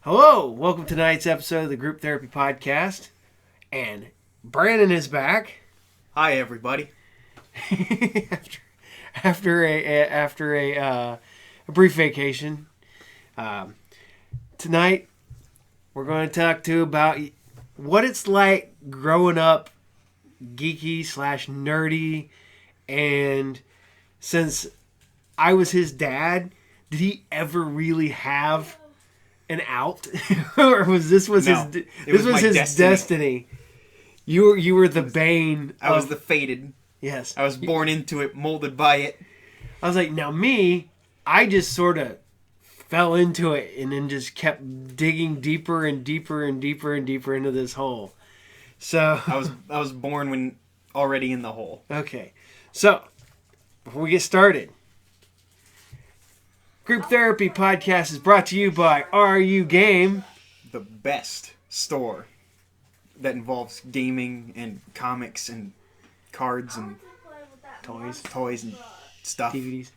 Hello, welcome to tonight's episode of the Group Therapy Podcast, and Brandon is back. Hi, everybody. after a brief vacation. Tonight, we're going to talk to you about what it's like growing up geeky / nerdy, and since I was his dad, did he ever really have an out, or was his destiny? You were the bane. I was the fated. Yes, I was born into it, molded by it. I was like, now me, I just sort of fell into it and then just kept digging deeper and deeper and deeper and deeper into this hole. So I was born when already in the hole. Okay, so before we get started, Group Therapy Podcast is brought to you by RU Game, the best store that involves gaming and comics and cards and toys and stuff. DVDs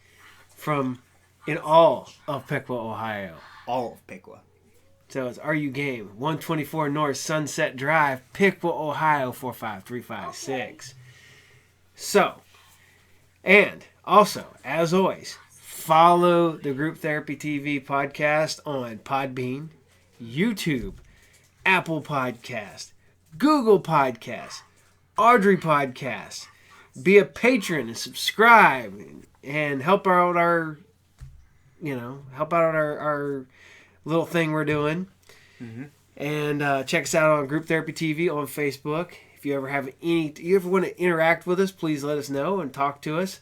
from in all of Piqua, Ohio. All of Piqua. So it's RU Game, 124 North Sunset Drive, Piqua, Ohio, 45356. So, and also, as always, follow the Group Therapy TV podcast on Podbean, YouTube, Apple Podcast, Google Podcast, Audrey Podcast. Be a patron and subscribe and help out our little thing we're doing. Mm-hmm. And check us out on Group Therapy TV on Facebook. If you ever want to interact with us, please let us know and talk to us.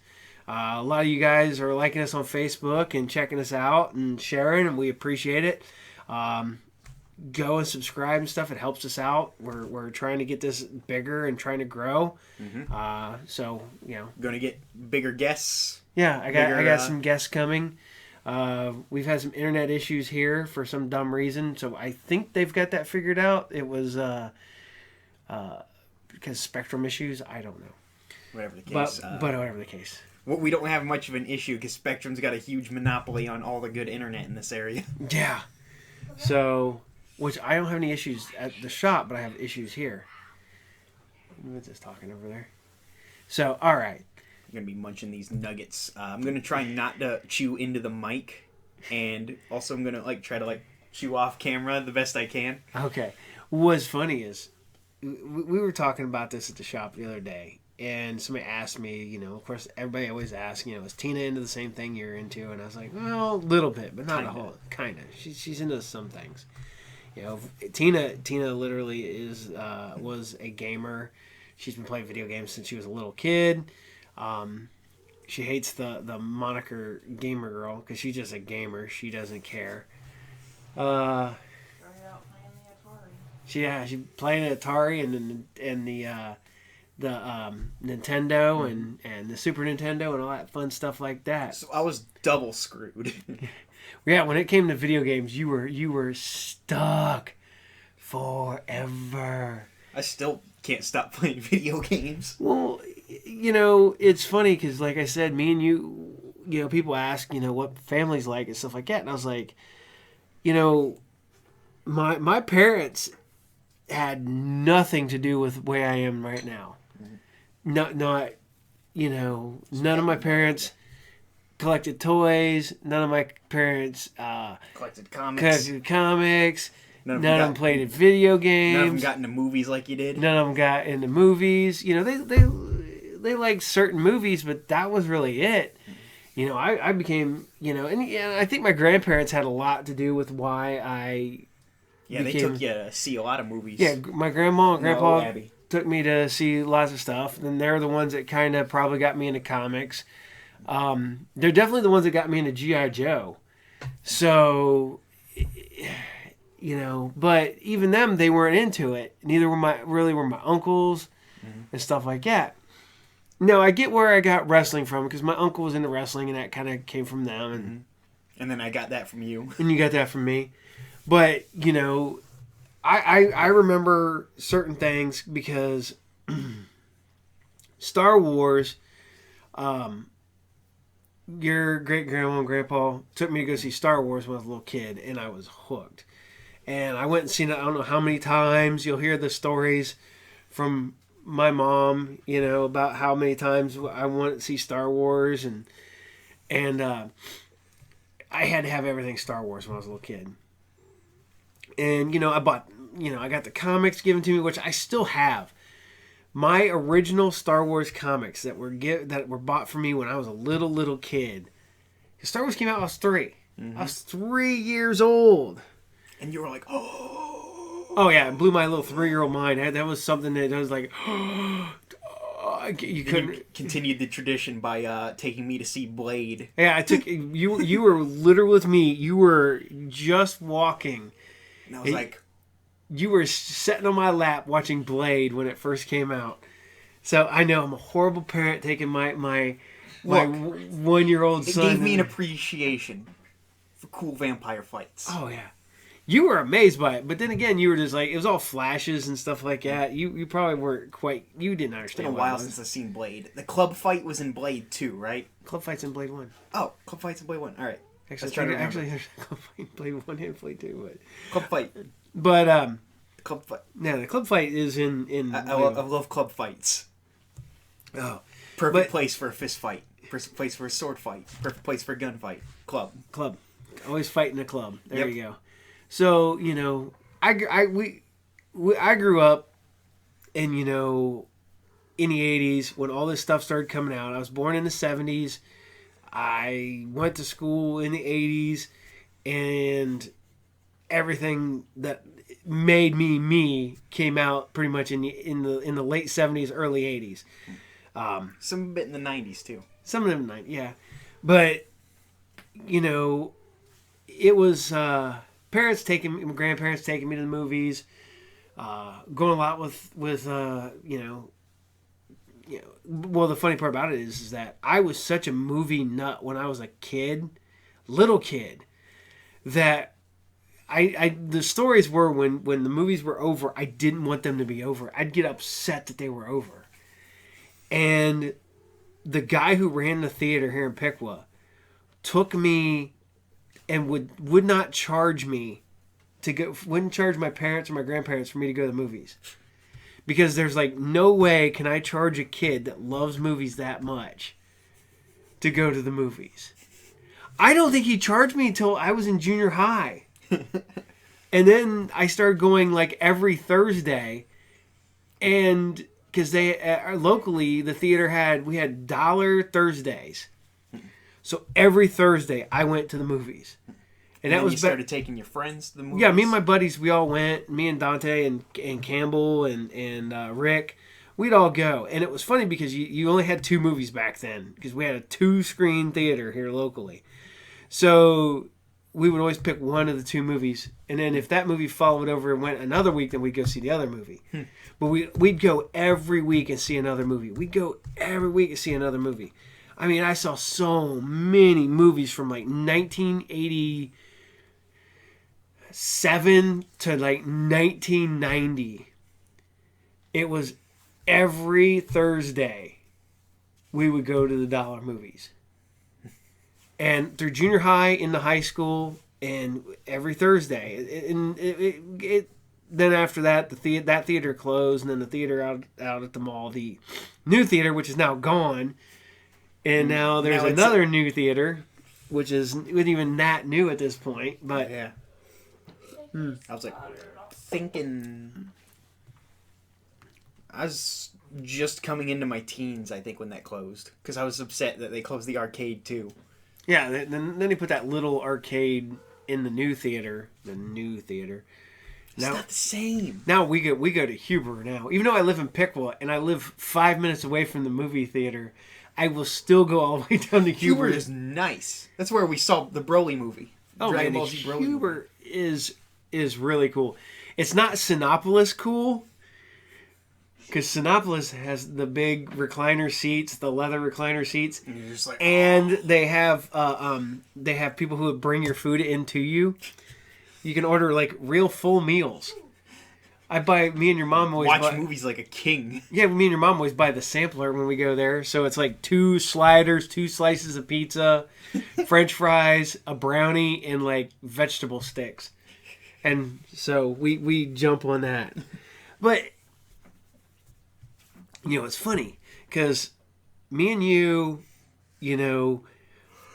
A lot of you guys are liking us on Facebook and checking us out and sharing, and we appreciate it. Go and subscribe and stuff. It helps us out. We're trying to get this bigger and trying to grow. Mm-hmm. So, going to get bigger guests. Yeah, I got some guests coming. We've had some internet issues here for some dumb reason, so I think they've got that figured out. It was because Spectrum issues. I don't know. Whatever the case. But whatever the case. Well, we don't have much of an issue because Spectrum's got a huge monopoly on all the good internet in this area. Yeah. So, which I don't have any issues at the shop, but I have issues here. What's this talking over there? So, all right. I'm going to be munching these nuggets. I'm going to try not to chew into the mic. And also I'm going to try to chew off camera the best I can. Okay. What's funny is we were talking about this at the shop the other day. And somebody asked me, of course, everybody always asks, is Tina into the same thing you're into? And I was like, well, a little bit, but not a whole. Kind of. She's into some things. Tina literally was a gamer. She's been playing video games since she was a little kid. She hates the moniker gamer girl because she's just a gamer. She doesn't care. She playing Atari and the Nintendo and the Super Nintendo and all that fun stuff like that. So I was double screwed. Yeah, when it came to video games, you were stuck forever. I still can't stop playing video games. Well, it's funny because, like I said, me and you, people ask, what family's like and stuff like that, and I was like, my parents had nothing to do with the way I am right now. Not none of my parents collected toys. None of my parents collected comics. None of them played video games. None of them got into movies like you did. None of them got into movies. They liked certain movies, but that was really it. I became, and I think my grandparents had a lot to do with why I. Yeah, they took you to see a lot of movies. Yeah, my grandma and grandpa took me to see lots of stuff. And they're the ones that kind of probably got me into comics. They're definitely the ones that got me into G.I. Joe. So, but even them, they weren't into it. Neither were my uncles and stuff like that. No, I get where I got wrestling from because my uncle was into wrestling and that kind of came from them. And then I got that from you. And you got that from me. But, I remember certain things because Star Wars, your great grandma and grandpa took me to go see Star Wars when I was a little kid, and I was hooked. And I went and seen it, I don't know how many times. You'll hear the stories from my mom, you know, about how many times I wanted to see Star Wars. And I had to have everything Star Wars when I was a little kid. And, you know, I got the comics given to me, which I still have. My original Star Wars comics that were bought for me when I was a little kid. Star Wars came out when I was 3. I was 3 years old. And you were like, oh. Oh, yeah. It blew my little 3-year-old mind. That was something that I was like, you couldn't. You continued the tradition by taking me to see Blade. Yeah, I took you. You were literally with me. You were just walking. And I was like, you were sitting on my lap watching Blade when it first came out. So I know I'm a horrible parent taking my 1-year-old son. It gave me an appreciation for cool vampire fights. Oh yeah, you were amazed by it, but then again, you were just like, it was all flashes and stuff like that. You probably weren't quite. You didn't understand. It's been a while since I've seen Blade. The club fight was in Blade 2, right? Club fight's in Blade 1. Oh, club fight's in Blade 1. All right. Actually, there's club fight in Blade 1 and Blade 2, but club fight. But club fight. Yeah, the club fight is in. I love club fights. Oh, perfect place for a fist fight. Perfect place for a sword fight. Perfect place for a gun fight. Club. Always fight in a club. There you go. So, you know, I grew up in, you know, in the 80s when all this stuff started coming out. I was born in the 70s. I went to school in the 80s, and everything that made me came out pretty much in the late 70s, early 80s. Some bit in the 90s too. Some of them 90s, yeah. But, you know, it was my grandparents taking me to the movies, going a lot with you know. Well, the funny part about it is that I was such a movie nut when I was a little kid, that the stories were when the movies were over, I didn't want them to be over. I'd get upset that they were over. And the guy who ran the theater here in Piqua took me and would not charge me to go, wouldn't charge my parents or my grandparents for me to go to the movies. Because there's like no way can I charge a kid that loves movies that much to go to the movies. I don't think he charged me until I was in junior high. And then I started going like every Thursday, and because locally the theater we had dollar Thursdays, so every Thursday I went to the movies, and that was you started taking your friends to the movies. Yeah, me and my buddies, we all went. Me and Dante and Campbell and Rick, we'd all go, and it was funny because you only had 2 movies back then because we had a 2-screen theater here locally, so we would always pick one of the 2 movies, and then if that movie followed over and went another week, then we'd go see the other movie. But we'd go every week and see another movie. We'd go every week and see another movie. I mean, I saw so many movies from like 1987 to like 1990. It was every Thursday we would go to the dollar movies. And through junior high, into high school, and every Thursday. Then after that, that theater closed, and then the theater out at the mall, the new theater, which is now gone, and now there's another new theater, which isn't even that new at this point. But yeah, I was like thinking, I was just coming into my teens, I think, when that closed, because I was upset that they closed the arcade too. Yeah, then they put that little arcade in the new theater. It's not the same. Now we go to Huber now. Even though I live in Piqua and I live 5 minutes away from the movie theater, I will still go all the way down to Huber. Huber is nice. That's where we saw the Broly movie. Oh man, Huber is really cool. It's not Sinopolis cool, because Sinopolis has the big recliner seats, the leather recliner seats, and you're just like, and they have people who would bring your food into you. You can order like real full meals. Me and your mom always watch movies like a king. Yeah, me and your mom always buy the sampler when we go there. So it's like 2 sliders, 2 slices of pizza, French fries, a brownie, and like vegetable sticks. And so we jump on that. But, it's funny because me and you,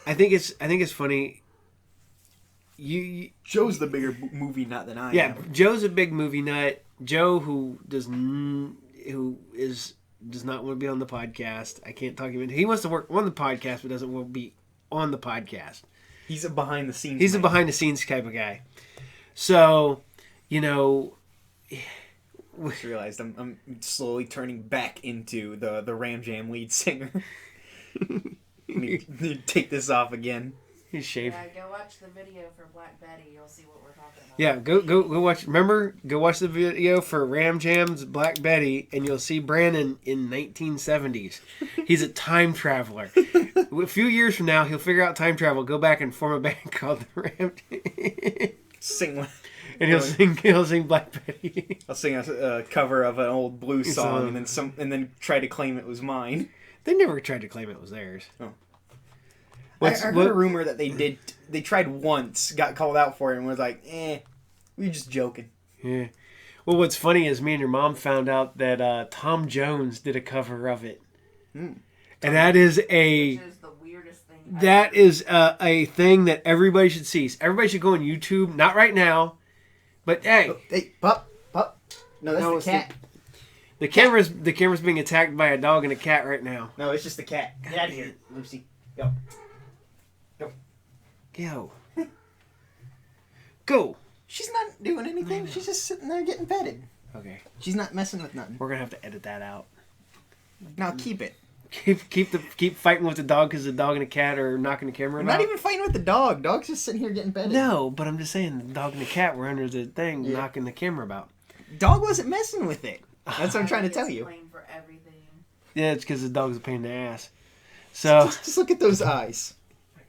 I think it's funny. Joe's the bigger movie nut than I am. Yeah, Joe's a big movie nut. Joe, who does not want to be on the podcast. I can't talk him into. He wants to work on the podcast, but doesn't want to be on the podcast. He's a behind the scenes. He's a behind the scenes type of guy. So, I just realized I'm slowly turning back into the Ram Jam lead singer. Let me take this off again. He's shaved. Yeah, go watch the video for Black Betty. You'll see what we're talking about. Yeah, go watch. Remember, go watch the video for Ram Jam's Black Betty, and you'll see Brandon in 1970s. He's a time traveler. A few years from now, he'll figure out time travel, go back and form a band called the Ram. Sing. And he'll sing Black Betty. I'll sing a cover of an old blues song, and then try to claim it was mine. They never tried to claim it was theirs. Oh. I heard a rumor that they tried once, got called out for it, and was like, we were just joking. Yeah. Well, what's funny is me and your mom found out that Tom Jones did a cover of it. And that is Which is the weirdest thing. That is a thing that everybody should see. Everybody should go on YouTube. Not right now, but hey. Oh, hey, pup. No, that's the cat. The camera's being attacked by a dog and a cat right now. No, it's just the cat. Get out of here, Lucy. Go. Go. She's not doing anything. She's just sitting there getting petted. Okay. She's not messing with nothing. We're gonna have to edit that out. Now keep it. Keep fighting with the dog because the dog and the cat are knocking the camera. I'm not even fighting with the dog. Dog's just sitting here getting petted. No, but I'm just saying the dog and the cat were under the thing knocking the camera about. Dog wasn't messing with it. That's what I'm trying to tell you. For everything. Yeah, it's because the dog's a pain in the ass. So just look at those eyes.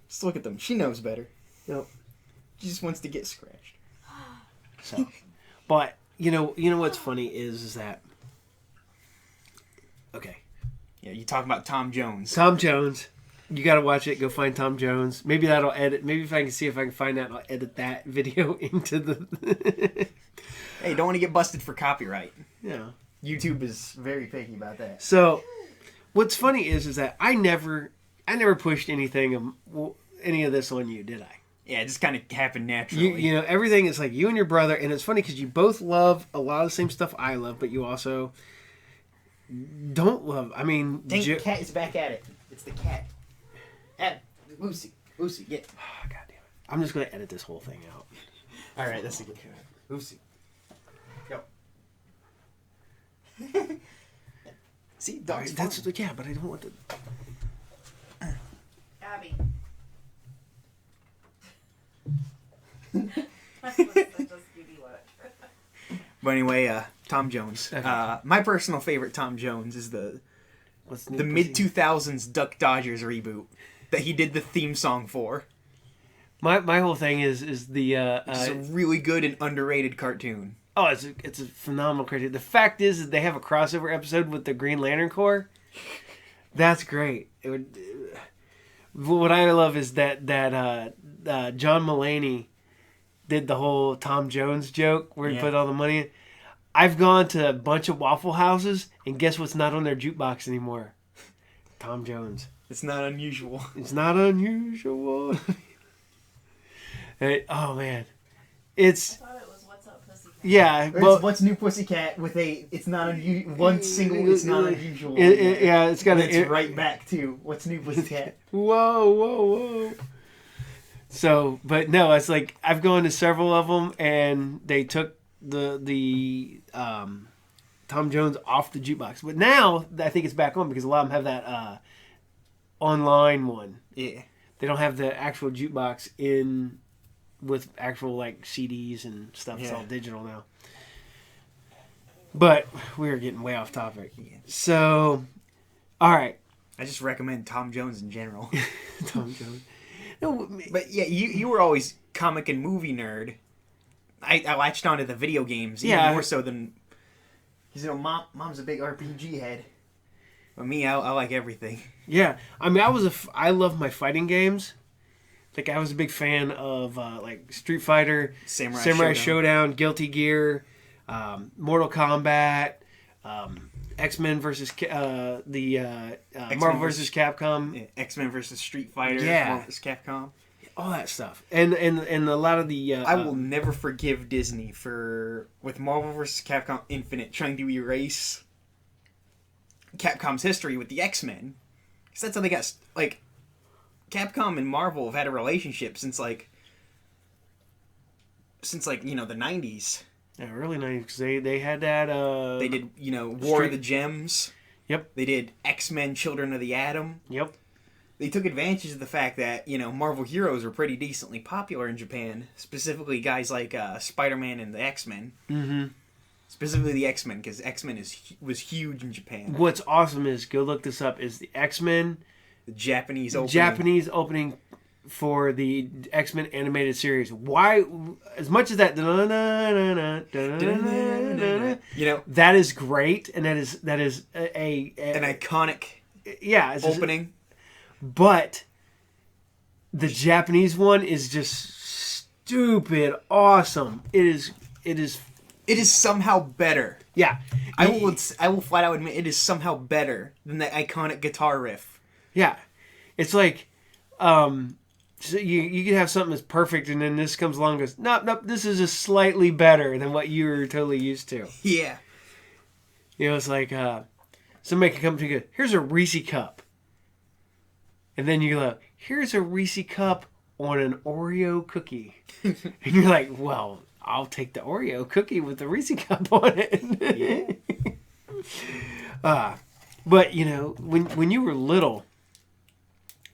Just look at them. She knows better. Yep. She just wants to get scratched. So, but you know what's funny is that. Okay. Yeah, you talk about Tom Jones. Tom Jones. You got to watch it. Go find Tom Jones. Maybe that'll edit. Maybe if I can see if I can find that, I'll edit that video into the. Hey, don't want to get busted for copyright. Yeah. YouTube is very picky about that. So, what's funny is that I never pushed any of this on you, did I? Yeah, it just kind of happened naturally. You know, everything is like you and your brother, and it's funny because you both love a lot of the same stuff I love, but you also don't love. I mean, the cat is back at it. It's the cat. Lucy, get. Oh, God damn it! I'm just gonna edit this whole thing out. All right, that's a good. Lucy, go. See, dogs. Right, that's yeah, but I don't want to. Abby. That's just beauty look. But anyway, Tom Jones. Okay. My personal favorite Tom Jones is the mid 2000s Duck Dodgers reboot that he did the theme song for. My whole thing is the it's a really good and underrated cartoon. Oh, it's a phenomenal cartoon. The fact is that they have a crossover episode with the Green Lantern Corps. That's great. What I love is that John Mulaney did the whole Tom Jones joke where he put all the money in. I've gone to a bunch of Waffle Houses, and guess what's not on their jukebox anymore? Tom Jones. It's not unusual. It's not unusual. Oh, man. It's... I thought it was What's Up Pussycat. Yeah. Well, What's New Pussycat with it's not unusual. One single, it's not unusual. Yeah, it's got It's right back to What's New Pussycat. Whoa. So, but no, it's like I've gone to several of them, and they took the Tom Jones off the jukebox. But now I think it's back on because a lot of them have that online one. Yeah, they don't have the actual jukebox in with actual like CDs and stuff. It's all digital now. But we're getting way off topic. Yeah. So, all right. I just recommend Tom Jones in general. Tom Jones. No, but yeah, you were always comic and movie nerd. I latched onto the video games even more so than because mom's a big RPG head. But me, I like everything. Yeah, I mean, I love my fighting games, like I was a big fan of like Street Fighter, Samurai Showdown, Guilty Gear, Mortal Kombat, X-Men versus Marvel versus Capcom, Yeah, X-Men versus Street Fighter, Yeah. Marvel versus Capcom. all that stuff, and a lot of the I will never forgive Disney for, with Marvel vs. Capcom Infinite, trying to erase Capcom's history with the X-Men. Because that's how they got, like, Capcom and Marvel have had a relationship since, like, you know, the 90s. yeah, early 90s, because they had that They did, you know, War of the Gems. Yep. They did X-Men Children of the Atom. Yep. They took advantage of the fact that, you know, Marvel heroes were pretty decently popular in Japan. Specifically guys like Spider-Man and the X-Men. Mm-hmm. Specifically the X-Men, because X-Men was huge in Japan. What's awesome is, go look this up, is the X-Men The Japanese opening. For the X-Men animated series. Why, as much as that, You know, that is great, and that is an iconic yeah, it's opening. but the Japanese one is just stupid awesome. It is It is somehow better. yeah. I will flat out admit it is somehow better than the iconic guitar riff. Yeah. It's like so you could have something that's perfect, and then this comes along and goes, nope, this is just slightly better than what you were totally used to. Yeah. You know, it's like somebody can come to you and go, here's a Reese cup. And then you go, here's a Reese cup on an Oreo cookie. And you're like, well, I'll take the Oreo cookie with the Reese cup on it. Yeah. But, you know, when you were little,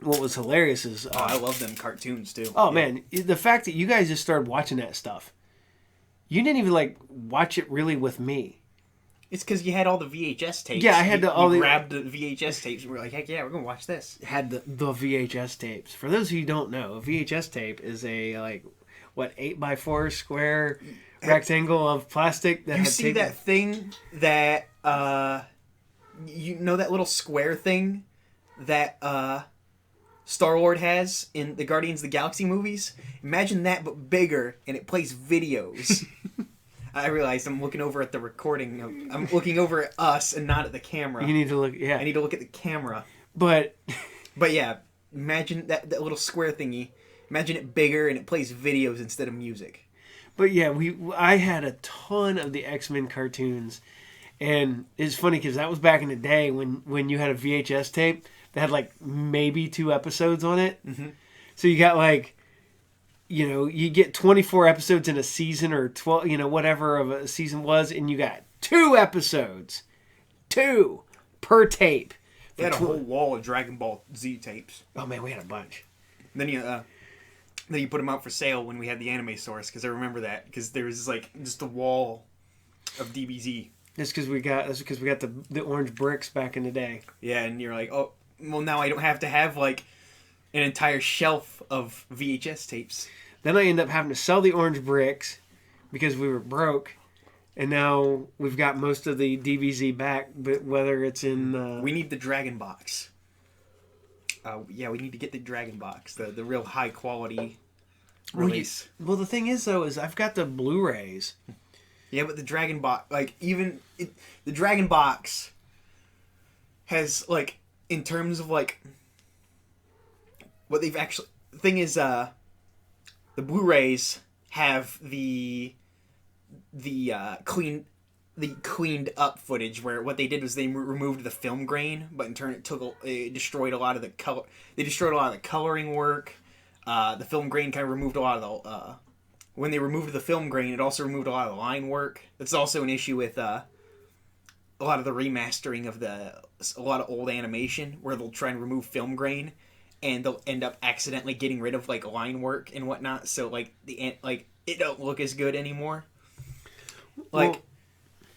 what was hilarious is... I love them cartoons, too. Oh, man. The fact that you guys just started watching that stuff. You didn't even, like, watch it really with me. It's because you had all the VHS tapes. Yeah, I had you grabbed the VHS tapes and we were like, heck yeah, we're going to watch this. Had the VHS tapes. For those of you who don't know, a VHS tape is a, 8x4 square rectangle of plastic. That You had see tape that thing that, you know that little square thing that, Star-Lord has in the Guardians of the Galaxy movies? Imagine that, but bigger, and it plays videos. I realized I'm looking over at the recording. I'm looking over at us and not at the camera. You need to look, yeah. I need to look at the camera. But yeah, imagine that little square thingy. Imagine it bigger, and it plays videos instead of music. But yeah, I had a ton of the X-Men cartoons, and it's funny because that was back in the day when you had a VHS tape that had like maybe 2 episodes on it. Mm-hmm. So you got like, you know, you get 24 episodes in a season, or 12, you know, whatever of a season was, and you got 2 episodes, 2 per tape. They had a whole wall of Dragon Ball Z tapes. Oh man, we had a bunch. Then you put them out for sale when we had the anime source, because I remember that, because there was like just a wall of DBZ. That's because we got the orange bricks back in the day. Yeah, and you're like, oh, well, now I don't have to have like an entire shelf of VHS tapes. Then I end up having to sell the orange bricks because we were broke, and now we've got most of the DBZ back. But whether it's in we need the Dragon Box. Yeah, we need to get the Dragon Box, the real high quality release. Well, the thing is though, is I've got the Blu-rays. Yeah, but the Dragon Box, like the Dragon Box has like, in terms of like what they've actually, the thing is, the Blu-rays have the cleaned up footage, where what they did was they removed the film grain, but in turn it destroyed a lot of the color. They destroyed a lot of the coloring work. The film grain kind of removed a lot of the. When they removed the film grain, it also removed a lot of the line work. That's also an issue with a lot of the remastering of a lot of old animation, where they'll try and remove film grain, and they'll end up accidentally getting rid of like line work and whatnot. So like it don't look as good anymore. Like. Well,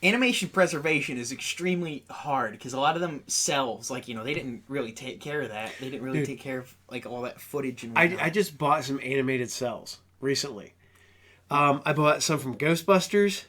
animation preservation is extremely hard, because a lot of them cells, like, you know, they didn't really take care of that. They didn't really take care of like all that footage and whatnot. I just bought some animated cells recently. I bought some from Ghostbusters,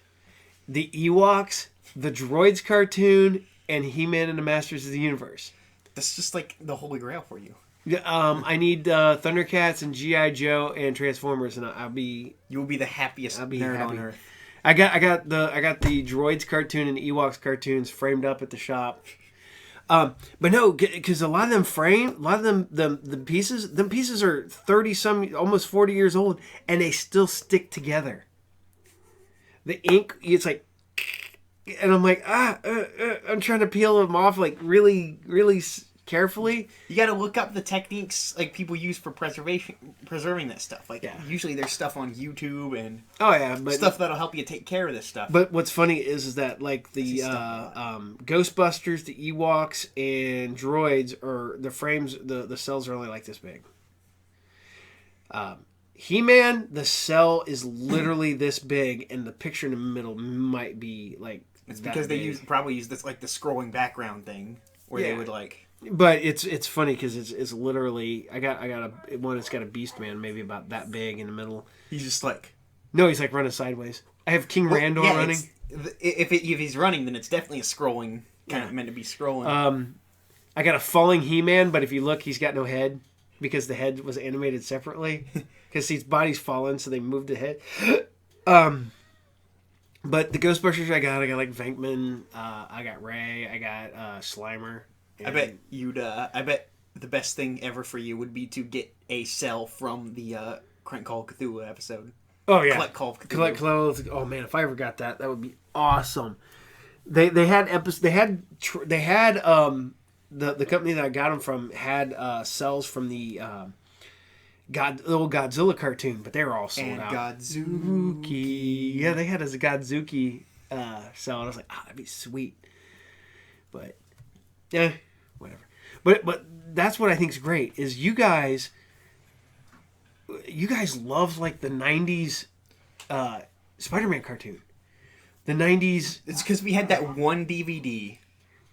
the Ewoks, the Droids cartoon, and He-Man and the Masters of the Universe. That's just like the holy grail for you. Yeah, I need Thundercats and GI Joe and Transformers, and You will be the happiest nerd happy. on earth. I got the Droids cartoon and Ewoks cartoons framed up at the shop. But no, because a lot of them the pieces are 30 some, almost 40 years old, and they still stick together. The ink, it's like, and I'm like, I'm trying to peel them off like really, really carefully. You got to look up the techniques like people use for preserving that stuff. Like usually there's stuff on YouTube and stuff that'll help you take care of this stuff. But what's funny is that like the Ghostbusters, the Ewoks, and Droids are the frames. The cells are only like this big. He-Man, the cell is literally this big, and the picture in the middle might be like. It's because they probably use this like the scrolling background thing where they would like. But it's funny because it's literally I got a one that's got a Beast Man maybe about that big in the middle. He's just like he's like running sideways. I have King Randor running. If he's running, then it's definitely a scrolling kind of meant to be scrolling. I got a falling He-Man, but if you look, he's got no head because the head was animated separately because his body's fallen, so they moved the head. But the Ghostbusters I got like Venkman, I got Ray, I got Slimer. I bet I bet the best thing ever for you would be to get a cell from the Crank Call of Cthulhu episode. Oh yeah, Collect Call of Cthulhu. Collect Call of Cthulhu. Oh man, if I ever got that would be awesome. They had the company that I got them from had cells from the little Godzilla cartoon, but they were all sold out. Godzuki. Yeah, they had a Godzuki cell, and I was like, that'd be sweet. But yeah, whatever. But that's what I think is great is you guys love like the 90s Spider-Man cartoon. The 90s. It's because we had that one DVD.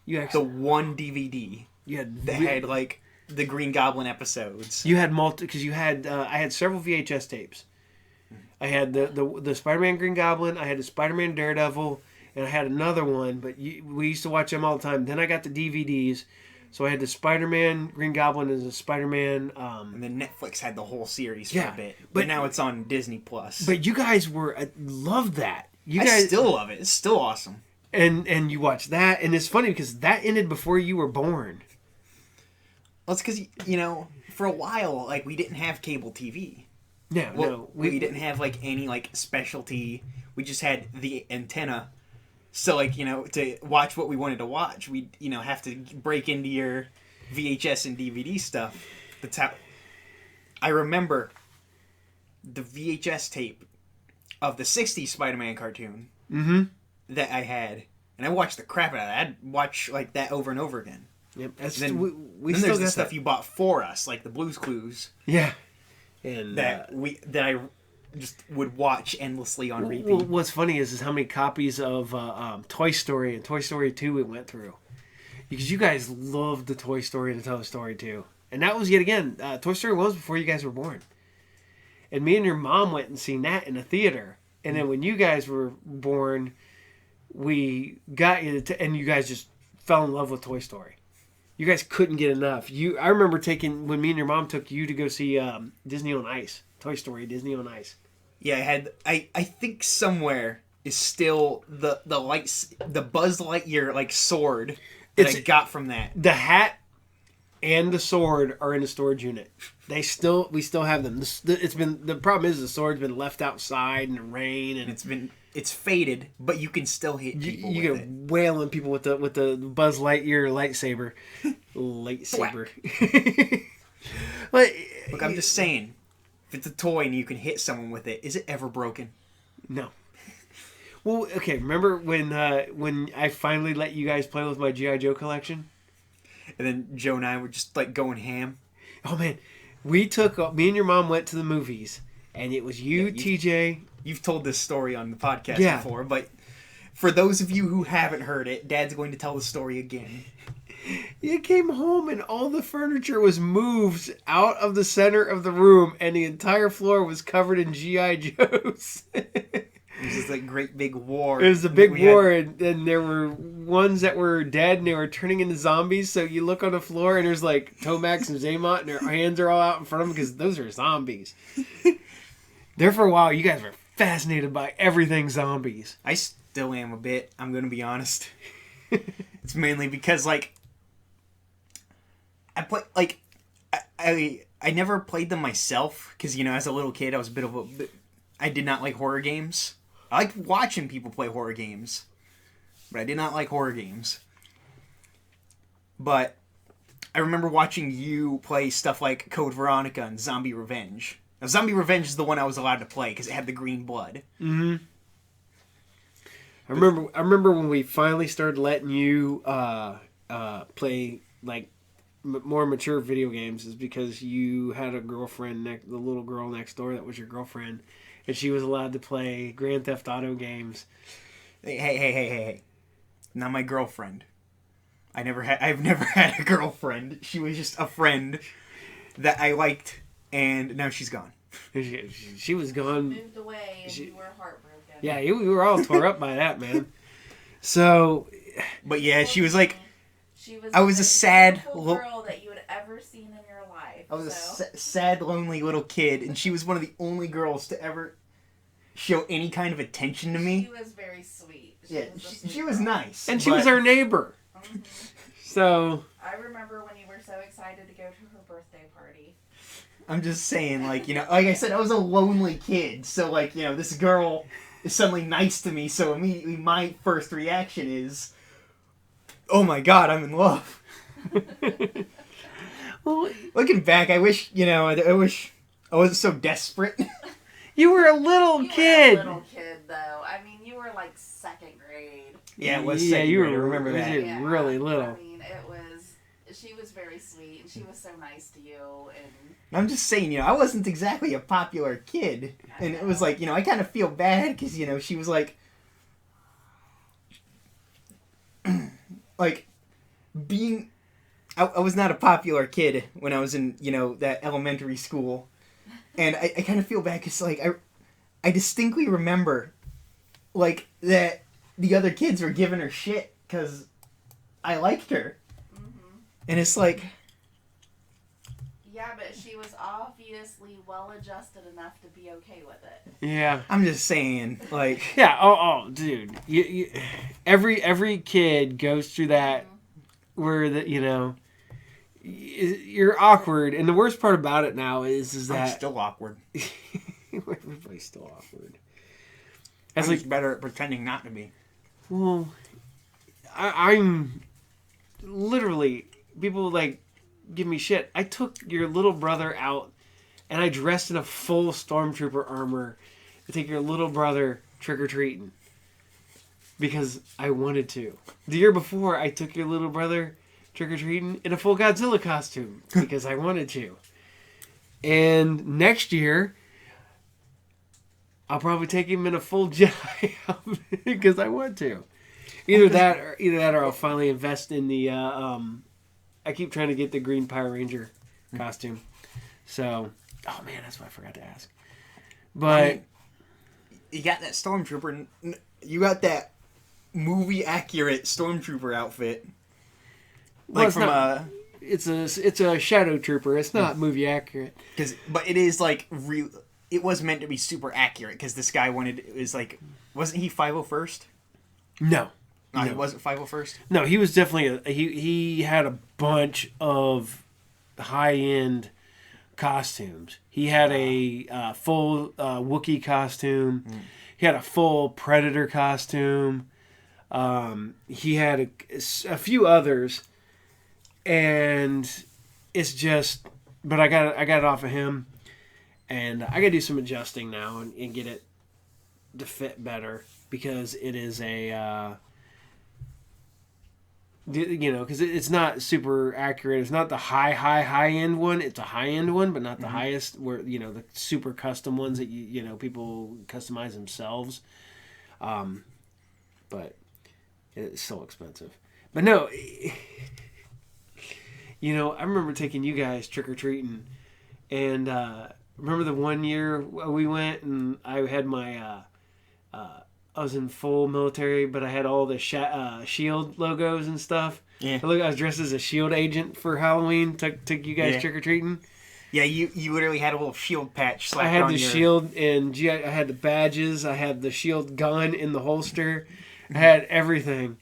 The one DVD. That had like the Green Goblin episodes. You had because you had I had several VHS tapes. I had the Spider-Man Green Goblin. I had the Spider-Man Daredevil. And I had another one, but we used to watch them all the time. Then I got the DVDs. So I had the Spider-Man, Green Goblin, and the Spider-Man... and then Netflix had the whole series for a bit. But now it's on Disney+. But you guys loved that. I still love it. It's still awesome. And you watch that, and it's funny because that ended before you were born. Well, it's because, for a while, like, we didn't have cable TV. No. We didn't have, like, any, like, specialty. We just had the antenna. So, like, to watch what we wanted to watch, we'd, have to break into your VHS and DVD stuff. That's how... I remember the VHS tape of the 60s Spider-Man cartoon that I had. And I watched the crap out of that. I'd watch, like, that over and over again. Yep. Then there's the stuff you bought for us, like the Blue's Clues. Yeah. And that I just would watch endlessly on repeat. Well, what's funny is how many copies of Toy Story and Toy Story 2 we went through. Because you guys loved the Toy Story and the Toy Story 2. And that was, yet again, Toy Story was before you guys were born. And me and your mom went and seen that in a theater. And then when you guys were born, we got you, and you guys just fell in love with Toy Story. You guys couldn't get enough. I remember when me and your mom took you to go see Disney on Ice. Toy Story, Disney on Ice. Yeah, I think somewhere is still the Buzz Lightyear like sword that I got from that. The hat and the sword are in the storage unit. We still have them. The problem is the sword's been left outside in the rain and it's faded, but you can still hit people with it. You can wailing people with the Buzz Lightyear lightsaber. Look, I'm just saying, if it's a toy and you can hit someone with it, is it ever broken? No. Well, okay. Remember when I finally let you guys play with my G.I. Joe collection? And then Joe and I were just like going ham. Oh man, me and your mom went to the movies, and it was TJ. You've told this story on the podcast before, but for those of you who haven't heard it, Dad's going to tell the story again. You came home and all the furniture was moved out of the center of the room, and the entire floor was covered in G.I. Joes. It was just like great big war. It was a big war, and there were ones that were dead, and they were turning into zombies. So you look on the floor, and there's like Tomax and Zaymot, and their hands are all out in front of them because those are zombies. There for a while, you guys were fascinated by everything zombies. I still am a bit. I'm gonna be honest. It's mainly because like I play like I never played them myself because as a little kid I was a bit of I did not like horror games. I liked watching people play horror games, but I did not like horror games. But I remember watching you play stuff like Code Veronica and Zombie Revenge. Now, Zombie Revenge is the one I was allowed to play because it had the green blood. Mm-hmm. I remember when we finally started letting you play like more mature video games is because you had a girlfriend, the little girl next door that was your girlfriend, and she was allowed to play Grand Theft Auto games. Hey. Not my girlfriend. I've never had a girlfriend. She was just a friend that I liked, and now she's gone. She was gone. Moved away, and you were heartbroken. Yeah, we were all tore up by that, man. So, but yeah, she was like, I was a sad girl that you had ever seen in your life. I was a sad, lonely little kid, and she was one of the only girls to ever show any kind of attention to me. She was very sweet. She was nice. And she was our neighbor. Mm-hmm. So... I remember when you were so excited to go to her birthday party. I'm just saying, like I said, I was a lonely kid, so, like, this girl is suddenly nice to me, so immediately my first reaction is, oh my god, I'm in love. Well, looking back, I wish I wasn't so desperate. You were a little kid. Were a little kid, though. I mean, you were like second grade. Yeah, it was second grade. I remember that. Yeah, really little. I mean, she was very sweet, and she was so nice to you, and... I'm just saying, I wasn't exactly a popular kid, and it was like, I kind of feel bad, because, she was like... like, being... I was not a popular kid when I was in, that elementary school, and I kind of feel bad, because, like, I distinctly remember, like, that the other kids were giving her shit, because I liked her. And it's like... Yeah, but she was obviously well-adjusted enough to be okay with it. Yeah. I'm just saying, like... Yeah, oh, dude. Every kid goes through that where, you're awkward. And the worst part about it now is that... I'm still awkward. Everybody's still awkward. I'm like better at pretending not to be. Well, I'm literally... People, like, give me shit. I took your little brother out, and I dressed in a full Stormtrooper armor to take your little brother trick-or-treating. Because I wanted to. The year before, I took your little brother trick-or-treating in a full Godzilla costume. Because I wanted to. And next year, I'll probably take him in a full Jedi outfit because I want to. Either that, or I'll finally invest in the... I keep trying to get the green Power Ranger costume. So, oh man, that's what I forgot to ask. But you got that Stormtrooper. You got that movie accurate Stormtrooper outfit. Like it's a Shadow Trooper. It's not movie accurate. But it is like real. It was meant to be super accurate because this guy wasn't he 501st? No. No, he wasn't 501st? No, he was definitely... He had a bunch of high-end costumes. He had a full Wookiee costume. He had a full Predator costume. He had a few others. And it's just... But I got it off of him. And I got to do some adjusting now and get it to fit better. Because it is a... because it's not super accurate. It's not the high end one. It's a high end one, but not the highest. Where the super custom ones that people customize themselves. But it's so expensive. But no, I remember taking you guys trick or treating, and remember the one year we went and I had my I was in full military, but I had all the Shield logos and stuff. Yeah. I was dressed as a Shield agent for Halloween. Took you guys trick or treating. Yeah, you literally had a little shield patch slapped I had on the your... shield and I had the badges. I had the shield gun in the holster. I had everything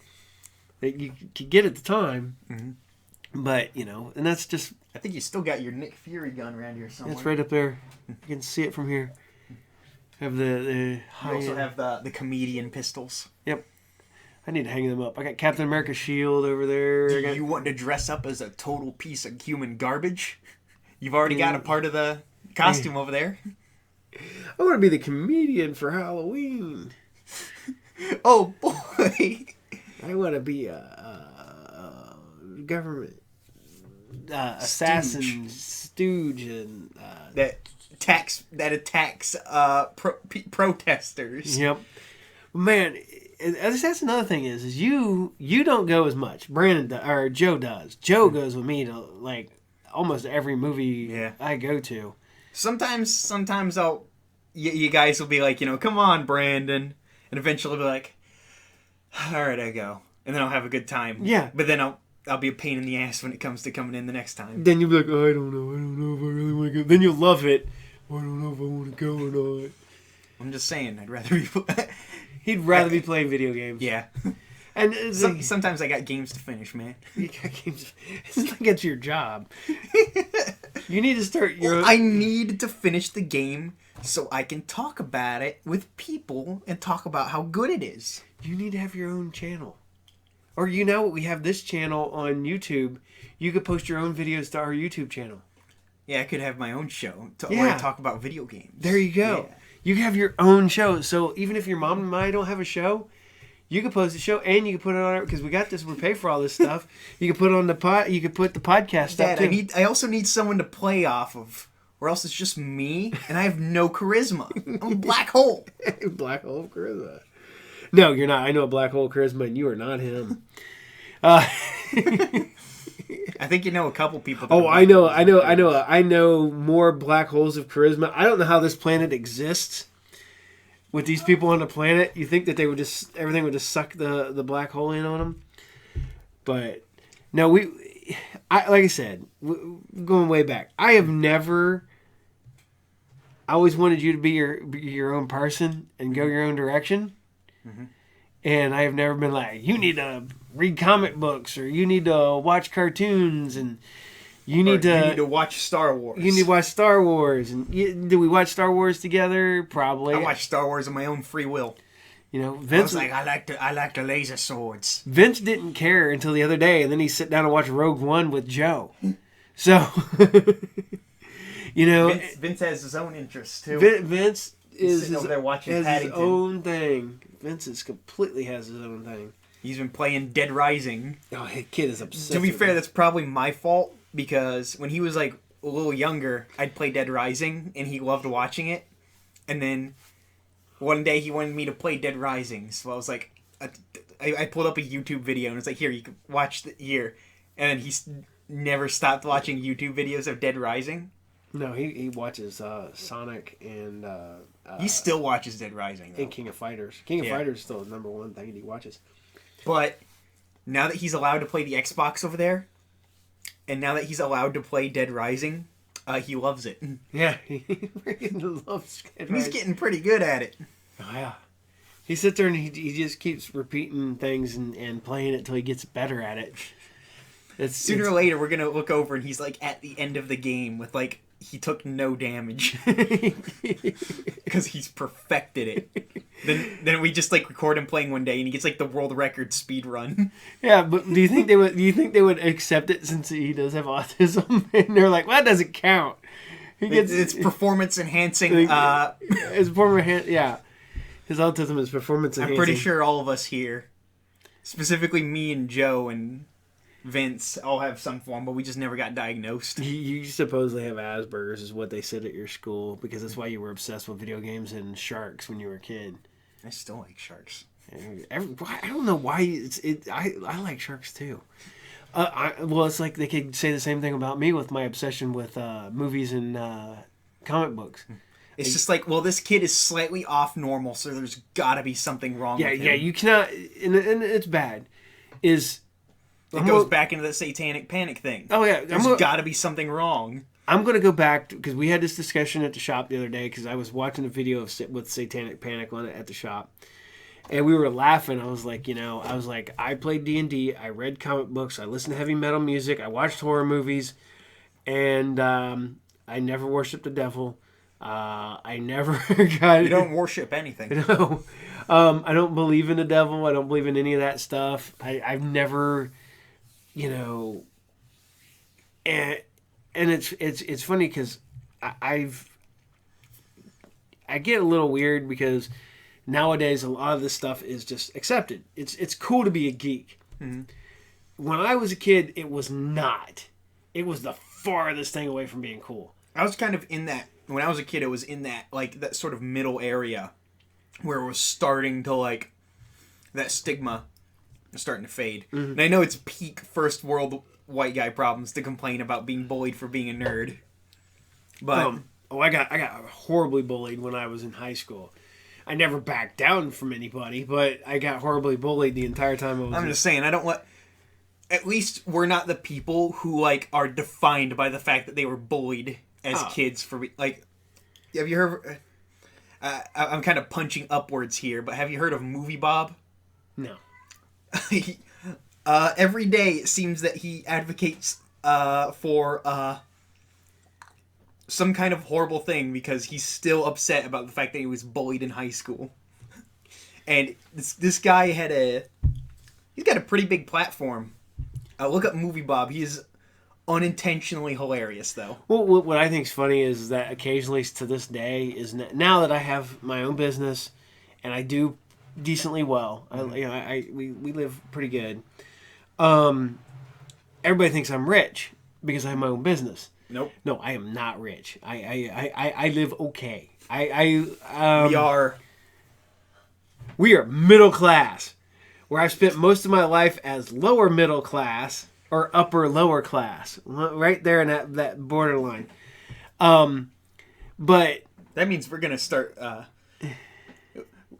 that you could get at the time. Mm-hmm. But and that's just. I think you still got your Nick Fury gun around here somewhere. It's right up there. You can see it from here. Have the high. You also have the comedian pistols. Yep. I need to hang them up. I got Captain America's shield over there. You want to dress up as a total piece of human garbage? You've already got a part of the costume over there. I want to be the comedian for Halloween. Oh boy! I want to be a government assassin, stooge, and that attacks protesters. Yep, man. That's another thing is you don't go as much. Or Joe does. Joe goes with me to like almost every movie I go to. Sometimes you guys will be like, come on, Brandon, and eventually be like, all right, I go, and then I'll have a good time. Yeah, but then I'll be a pain in the ass when it comes to coming in the next time. Then you'll be like, oh, I don't know if I really want to go. Then you'll love it. I don't know if I want to go or not. I'm just saying, I'd rather be. He'd rather be playing video games. Yeah. And sometimes I got games to finish, man. You got games. It's like it's your job. You need to start your. I need to finish the game so I can talk about it with people and talk about how good it is. You need to have your own channel. Or we have this channel on YouTube. You could post your own videos to our YouTube channel. Yeah, I could have my own show where I talk about video games. There you go. Yeah. You can have your own show. So even if your mom and I don't have a show, you can post a show and you can put it on because we got this. We pay for all this stuff. You can put on you can put the podcast Dad, stuff too. I also need someone to play off of, or else it's just me and I have no charisma. I'm a black hole. Black hole of charisma. No, you're not. I know a black hole of charisma, and you are not him. I think you know a couple people. I know more black holes of charisma. I don't know how this planet exists. With these people on the planet, you think that they would everything would just suck the black hole in on them. But no, like I said, going way back, I always wanted you to be your own person and go your own direction. Mm-hmm. And I have never been like, you need to read comic books or you need to watch cartoons and you need to watch Star Wars. You need to watch Star Wars. And do we watch Star Wars together? Probably. I watch Star Wars on my own free will. Vince I was like, I like the laser swords. Vince didn't care until the other day, and then he sat down and watched Rogue One with Joe. So, Vince has his own interests too. Vince is over there watching has his own thing. Vince completely has his own thing. He's been playing Dead Rising. Oh, his kid is obsessed. To be fair, that's probably my fault because when he was like a little younger, I'd play Dead Rising and he loved watching it. And then one day he wanted me to play Dead Rising, so I was like, I pulled up a YouTube video and it's like, here, you can watch here. And then he's never stopped watching YouTube videos of Dead Rising. No, he watches Sonic and... he still watches Dead Rising, though. And King of Fighters. King of Fighters is still the number one thing he watches. But now that he's allowed to play the Xbox over there, and now that he's allowed to play Dead Rising, he loves it. Yeah, he freaking loves Dead Rising. He's getting pretty good at it. Oh, yeah. He sits there and he just keeps repeating things and playing it until he gets better at it. Sooner or later, we're going to look over and he's like at the end of the game with like, he took no damage because he's perfected it. Then we just like record him playing one day, and he gets like the world record speed run. Yeah, but do you think they would accept it since he does have autism? And they're like, well, that doesn't count. It's performance enhancing. His autism is performance enhancing. I'm pretty sure all of us here, specifically me and Joe and Vince, all have some form, but we just never got diagnosed. You supposedly have Asperger's, is what they said at your school, because that's why you were obsessed with video games and sharks when you were a kid. I still like sharks. I don't know why I like sharks too. Well, it's like they could say the same thing about me with my obsession with movies and comic books. It's just like, well, this kid is slightly off normal, so there's got to be something wrong with him. Yeah, you cannot, and it's bad. It goes back into the satanic panic thing. Oh, yeah. There's got to be something wrong. I'm going to go back, because we had this discussion at the shop the other day, because I was watching a video with satanic panic on it at the shop. And we were laughing. I was like, I played D&D, I read comic books, I listened to heavy metal music, I watched horror movies, and I never worshiped the devil. I never got... You don't worship anything. No. I don't believe in the devil. I don't believe in any of that stuff. I've never, and it's funny because I get a little weird because nowadays a lot of this stuff is just accepted. It's cool to be a geek. Mm-hmm. When I was a kid, it was not. It was the farthest thing away from being cool. I was kind of in that. When I was a kid, it was in that, like, that sort of middle area where it was starting to, like, that stigma is starting to fade. Mm-hmm. And I know it's peak first world white guy problems to complain about being bullied for being a nerd. But I got horribly bullied when I was in high school. I never backed down from anybody, but I got horribly bullied the entire time I was. I'm just saying, I don't let. At least we're not the people who, like, are defined by the fact that they were bullied as kids for, like, have you heard? I'm kind of punching upwards here, but have you heard of Movie Bob? No. Every day it seems that he advocates for some kind of horrible thing because he's still upset about the fact that he was bullied in high school. And this guy he's got a pretty big platform. Look up Movie Bob. He is unintentionally hilarious, though. Well, what I think is funny is that occasionally to this day is now that I have my own business and I do decently well, mm-hmm. We live pretty good. Everybody thinks I'm rich because I have my own business. Nope. No, I am not rich. I live okay. We are middle class, where I've spent most of my life as lower middle class or upper lower class, right there in that borderline. But that means we're gonna start.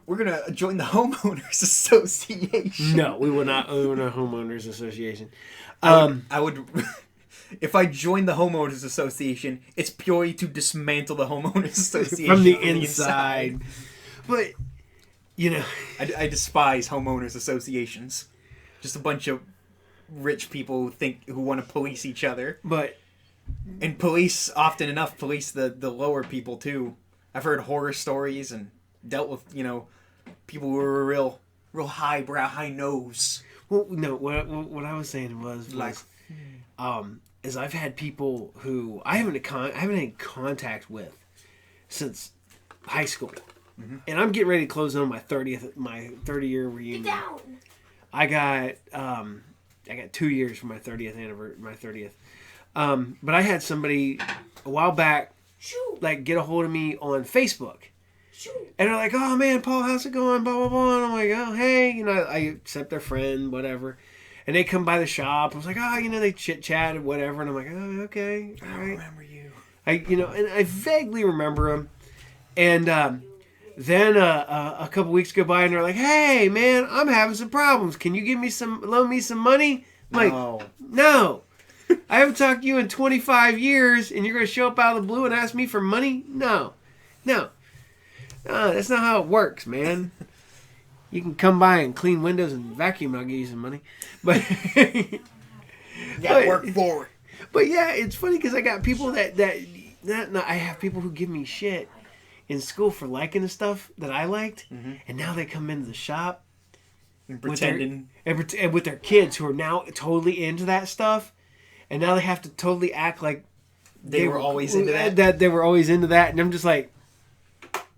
We're gonna join the homeowners association. No, we will not own a homeowners association. I would. If I join the homeowners association, it's purely to dismantle the homeowners association from the inside. But I despise homeowners associations. Just a bunch of rich people who want to police each other. And police often enough police the lower people too. I've heard horror stories and dealt with people who were real highbrow, high nose. Well, no, what I was saying was is I've had people who I haven't had contact with since high school, mm-hmm. and I'm getting ready to close on my 30-year reunion. Get down. I got 2 years for my 30th anniversary. But I had somebody a while back get a hold of me on Facebook. And they're like, "Oh man, Paul, how's it going?" Blah blah blah. And I'm like, "Oh hey," I accept their friend, whatever. And they come by the shop. I was like, they chit chatted, whatever. And I'm like, "Oh, okay, all right." I remember you. And I vaguely remember them. And then a couple weeks go by, and they're like, "Hey man, I'm having some problems. Can you loan me some money?" I'm like, no. I haven't talked to you in 25 years, and you're going to show up out of the blue and ask me for money? No. That's not how it works, man. You can come by and clean windows and vacuum, and I'll give you some money. But you got to work for it. But yeah, it's funny because I got people that I have people who give me shit in school for liking the stuff that I liked, mm-hmm. and now they come into the shop and pretending with their kids who are now totally into that stuff, and now they have to totally act like they were always into that. That they were always into that, and I'm just like,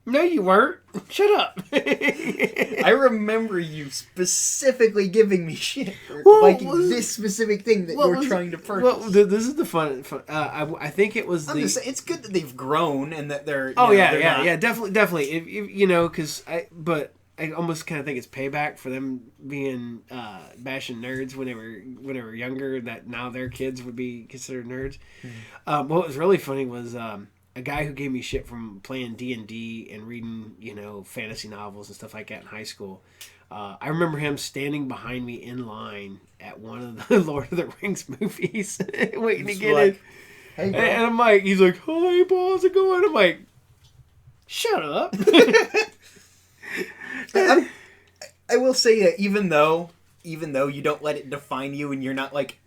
no, you weren't. Shut up. I remember you specifically giving me shit for liking this specific thing that you were trying to purchase. Well, this is the fun. I think it was just saying, it's good that they've grown and that they're. Yeah, definitely. If because I almost kind of think it's payback for them being bashing nerds when they were younger. That now their kids would be considered nerds. Mm-hmm. What was really funny was. a guy who gave me shit from playing D&D and reading, fantasy novels and stuff like that in high school. I remember him standing behind me in line at one of the Lord of the Rings movies, waiting to get in. Hey, bro. And I'm like, he's like, "Hi, Paul, how's it going?" I'm like, "Shut up." I will say that even though you don't let it define you and you're not like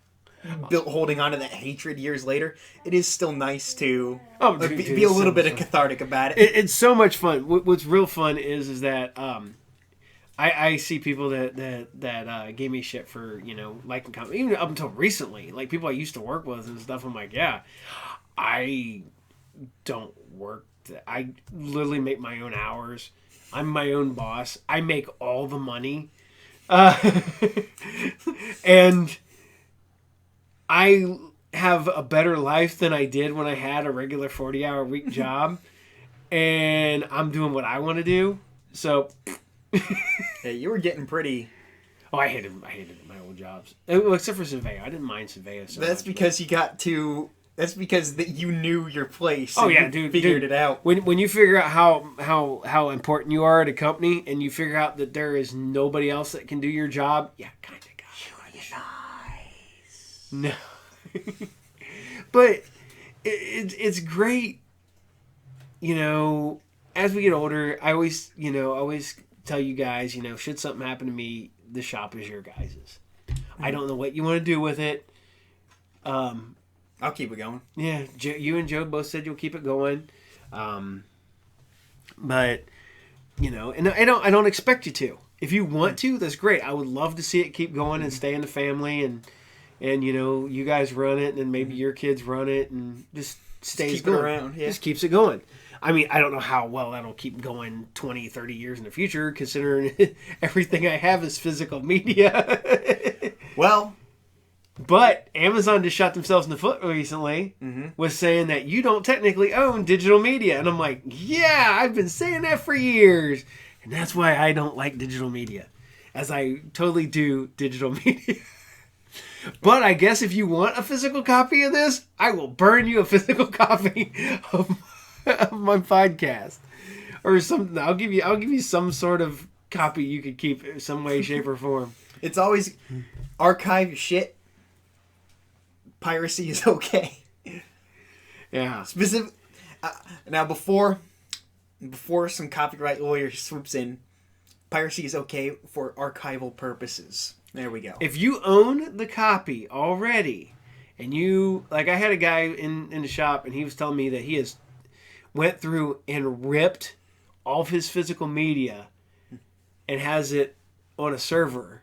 holding on to that hatred years later, it is still nice to be a little bit cathartic about it. It's so much fun. What's real fun is that I see people that gave me shit for liking comics, even up until recently, like people I used to work with and stuff. I'm like, yeah, I don't work. I literally make my own hours. I'm my own boss. I make all the money, and I have a better life than I did when I had a regular 40-hour week job, and I'm doing what I want to do. So. Hey, you were getting pretty. Oh, I hated my old jobs. Well, except for Surveyor. I didn't mind Surveyor so That's much, because you got to. That's because you knew your place. Oh and yeah, you dude. Figured it out. When you figure out how important you are at a company, and you figure out that there is nobody else that can do your job, yeah, kind of got Nice. No, but it's great. As we get older, I always tell you guys, should something happen to me, the shop is your guys's. I don't know what you want to do with it. I'll keep it going. Yeah, you and Joe both said you'll keep it going, but and I don't expect you to. If you want to, that's great. I would love to see it keep going and stay in the family, and you guys run it, and maybe your kids run it, and just stays keep going. it around. Yeah. Just keeps it going. I mean, I don't know how well that'll keep going 20, 30 years in the future, considering everything I have is physical media. Well, but Amazon just shot themselves in the foot recently with saying that you don't technically own digital media. And I'm like, yeah, I've been saying that for years. And that's why I don't like digital media, as I totally do digital media. But I guess if you want a physical copy of this, I will burn you a physical copy of my podcast or something. I'll give you some sort of copy you could keep in some way, shape, or form. it's always archive your shit. Piracy is okay. Yeah. Now before some copyright lawyer swoops in, piracy is okay for archival purposes. There we go. If you own the copy already, and I had a guy in the shop, and he was telling me that he has went through and ripped all of his physical media and has it on a server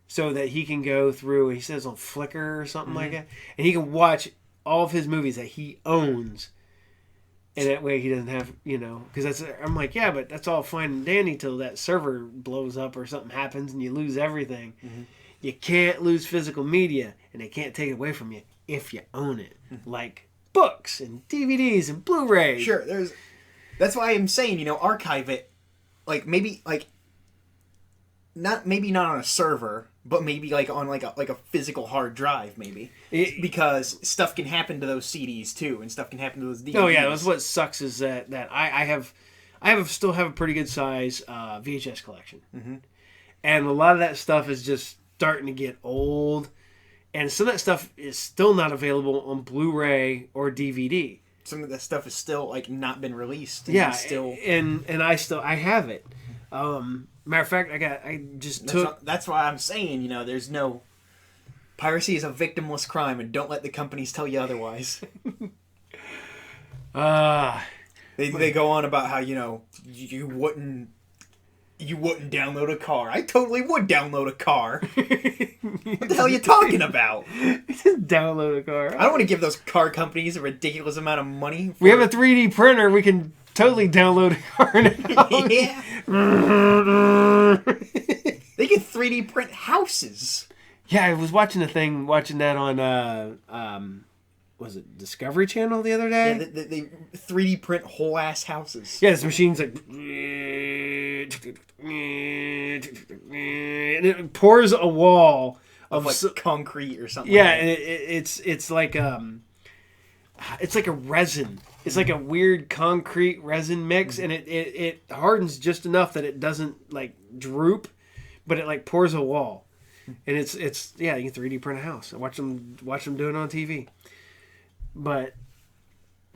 so that he can go through, he says on Flickr or something like that, and he can watch all of his movies that he owns. And that way he doesn't have, because I'm like, yeah, but that's all fine and dandy till that server blows up or something happens and you lose everything. Mm-hmm. You can't lose physical media, and they can't take it away from you if you own it. Like books and DVDs and Blu-rays. Sure, that's why I'm saying, archive it. Like maybe not on a server, but maybe on like a physical hard drive, maybe. Because stuff can happen to those CDs too, and stuff can happen to those DVDs. Oh yeah, that's what sucks is that I still have a pretty good size VHS collection, and a lot of that stuff is just starting to get old, and some of that stuff is still not available on Blu-ray or DVD. Some of that stuff is still not been released. Yeah, still and I have it. Matter of fact, That's why I'm saying, there's no. Piracy is a victimless crime, and don't let the companies tell you otherwise. They go on about how you wouldn't download a car. I totally would download a car. What the hell are you talking about? Just download a car. I don't want to give those car companies a ridiculous amount of money. We have a 3D printer. We can totally download a car now. Yeah. They can 3D print houses. Yeah, I was watching that on was it Discovery Channel the other day? Yeah, they 3D print whole ass houses. Yeah, this machine's like, and it pours a wall of concrete or something. Yeah, like that. and it's like it's like a resin. It's like a weird concrete resin mix, and it hardens just enough that it doesn't like droop, but it like pours a wall. And it's yeah, you can 3D print a house. I watch them do it on TV. But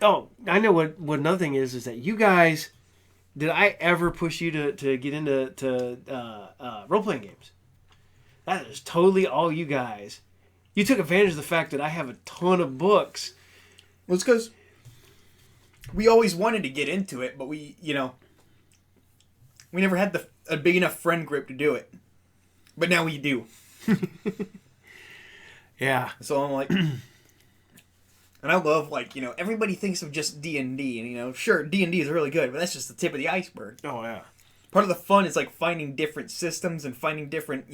I know what another thing is that you guys, did I ever push you to get into role playing games? That is totally all you guys. You took advantage of the fact that I have a ton of books. Well, it's because we always wanted to get into it, but we never had a big enough friend group to do it. But now we do. Yeah. So I'm like, and I love everybody thinks of just D&D, and sure D&D is really good, but that's just the tip of the iceberg. Oh yeah. Part of the fun is like finding different systems and finding different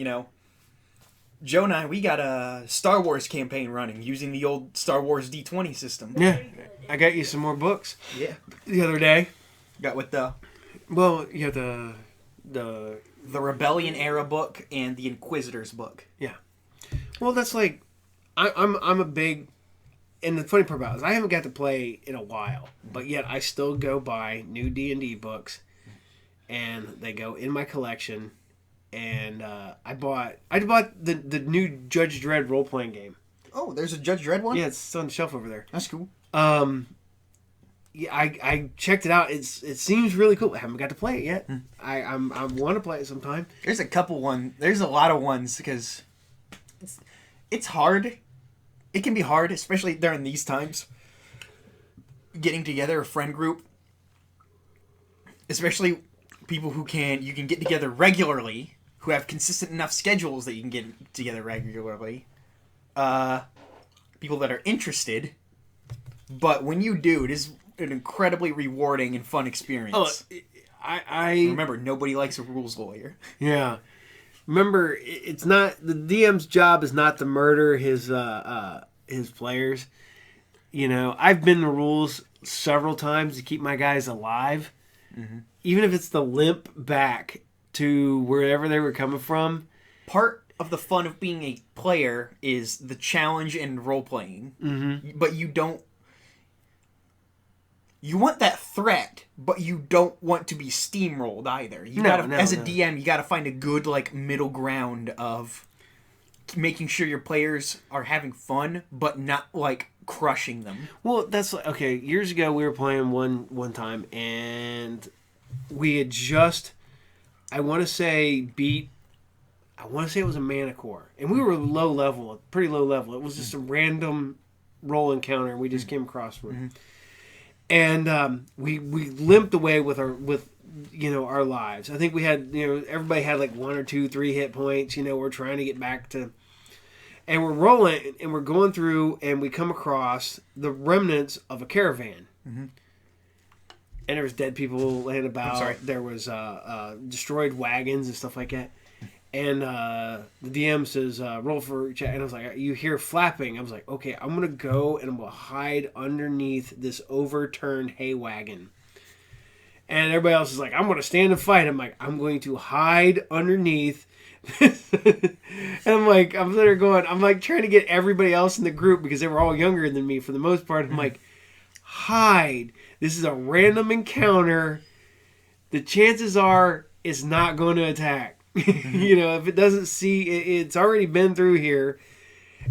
Joe and I, we got a Star Wars campaign running using the old Star Wars D20 system. Yeah. I got you some more books. Yeah. The other day. Got with the Rebellion era book and the Inquisitors book. Yeah. Well, that's like, I'm a big, and the funny part about it is I haven't got to play in a while, but yet I still go buy new D&D books, and they go in my collection. And I bought the new Judge Dredd role playing game. Oh, there's a Judge Dredd one? Yeah, it's on the shelf over there. That's cool. Yeah, I checked it out. It seems really cool. I haven't got to play it yet. I want to play it sometime. There's there's a lot of ones because it's hard. It can be hard, especially during these times. Getting together a friend group, especially people you can get together regularly, who have consistent enough schedules that you can get together regularly. People that are interested, but when you do, it is an incredibly rewarding and fun experience. Oh, I remember, nobody likes a rules lawyer. Yeah, remember, it's not the DM's job is not to murder his players. I've been the rules several times to keep my guys alive, even if it's the limp back to wherever they were coming from. Part of the fun of being a player is the challenge and role playing, but you don't. You want that threat, but you don't want to be steamrolled either. As a DM, you gotta find a good middle ground of making sure your players are having fun, but not crushing them. Well, that's okay. Years ago, we were playing one time, and we had just, I want to say it was a Manicore, and we were pretty low level. It was just a random roll encounter, and we just came across from it. And we limped away with our lives. I think we had everybody had 1 or 2, 3 hit points. We're trying to get back to, and we're rolling and we're going through and we come across the remnants of a caravan. And there was dead people laying about. There was destroyed wagons and stuff like that. And the DM says, roll for chat. And I was like, you hear flapping. I was like, okay, I'm going to go and I'm going to hide underneath this overturned hay wagon. And everybody else is like, I'm going to stand and fight. I'm like, I'm going to hide underneath. And I'm trying to get everybody else in the group because they were all younger than me for the most part. I'm like, hide. This is a random encounter. The chances are it's not going to attack. If it doesn't see, it's already been through here.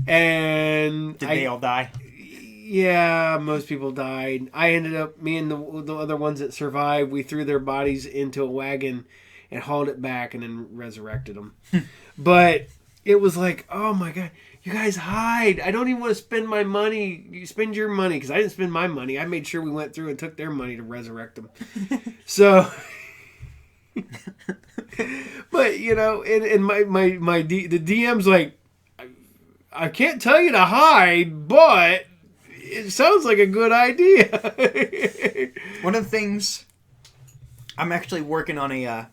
And did they all die? Yeah, most people died. I ended up, me and the other ones that survived, we threw their bodies into a wagon and hauled it back and then resurrected them. But it was like, oh my God, you guys hide. I don't even want to spend my money. You spend your money, because I didn't spend my money. I made sure we went through and took their money to resurrect them. So... But and the DM's like, I can't tell you to hide, but it sounds like a good idea. One of the things I'm actually working on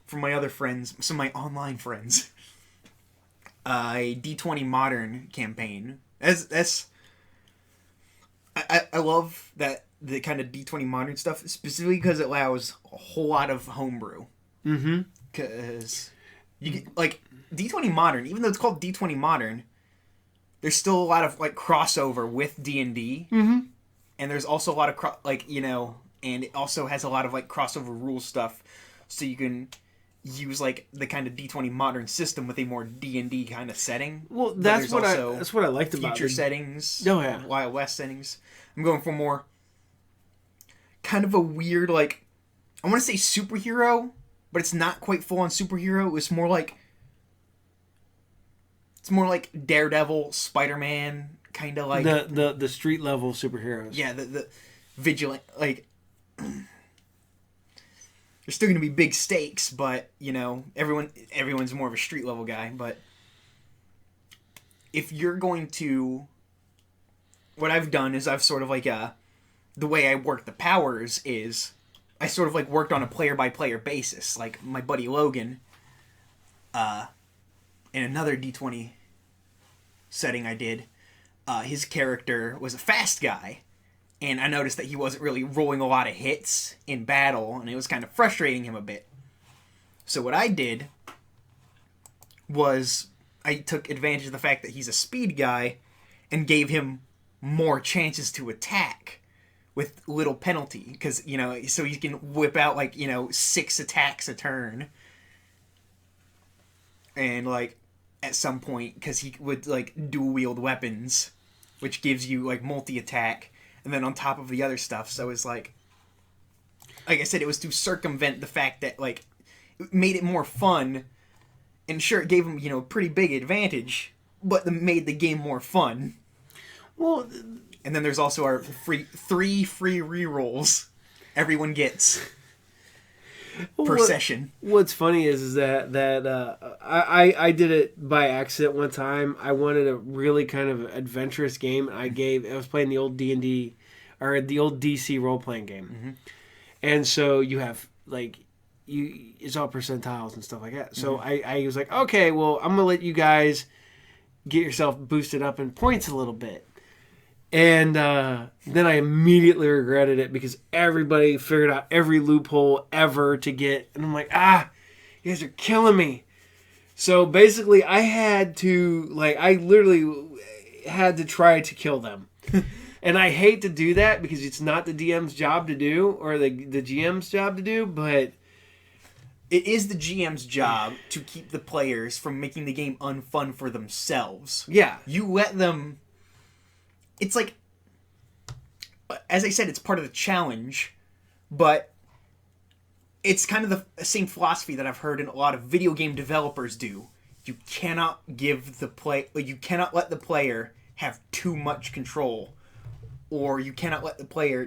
for my other friends, some of my online friends, a D20 Modern campaign. I love that. The kind of D20 Modern stuff, specifically because it allows a whole lot of homebrew. Because you D20 Modern, even though it's called D20 Modern, there's still a lot of like crossover with D&D. Mm-hmm. And there's also a lot of and it also has a lot of like crossover rule stuff, so you can use like the kind of D20 modern system with a more D&D kind of setting. Well, that's what I liked about future settings. Oh yeah, Wild West settings. I'm going for more kind of a weird, like, I want to say superhero, but it's not quite full on superhero. It's more like Daredevil, Spider-Man, kind of like the street level superheroes. Yeah, the vigilant, like, there's still going to be big stakes, but everyone's more of a street level guy. But if you're going to, what I've done is I've sort of like the way I work the powers is I sort of like worked on a player by player basis. Like my buddy Logan, in another D20 setting I did, his character was a fast guy, and I noticed that he wasn't really rolling a lot of hits in battle, and it was kind of frustrating him a bit. So what I did was I took advantage of the fact that he's a speed guy and gave him more chances to attack with little penalty, because so he can whip out 6 attacks a turn, and like at some point, because he would like dual wield weapons, which gives you like multi attack, and then on top of the other stuff. So it's like I said, it was to circumvent the fact that like it made it more fun, and sure, it gave him a pretty big advantage, but made the game more fun. Well. And then there's also our 3 free rerolls everyone gets per session. What's funny is that I did it by accident one time. I wanted a really kind of adventurous game. I was playing the old D&D or the old DC role playing game, mm-hmm. and so you have it's all percentiles and stuff like that. So mm-hmm. I was like, okay, well, I'm gonna let you guys get yourself boosted up in points a little bit. And then I immediately regretted it because everybody figured out every loophole ever to get. And I'm like, you guys are killing me. So basically I literally had to try to kill them. And I hate to do that because it's not the DM's job to do or the GM's job to do, but it is the GM's job to keep the players from making the game unfun for themselves. Yeah. You let them... It's like, as I said, it's part of the challenge, but it's kind of the same philosophy that I've heard in a lot of video game developers do. You cannot you cannot let the player have too much control, or you cannot let the player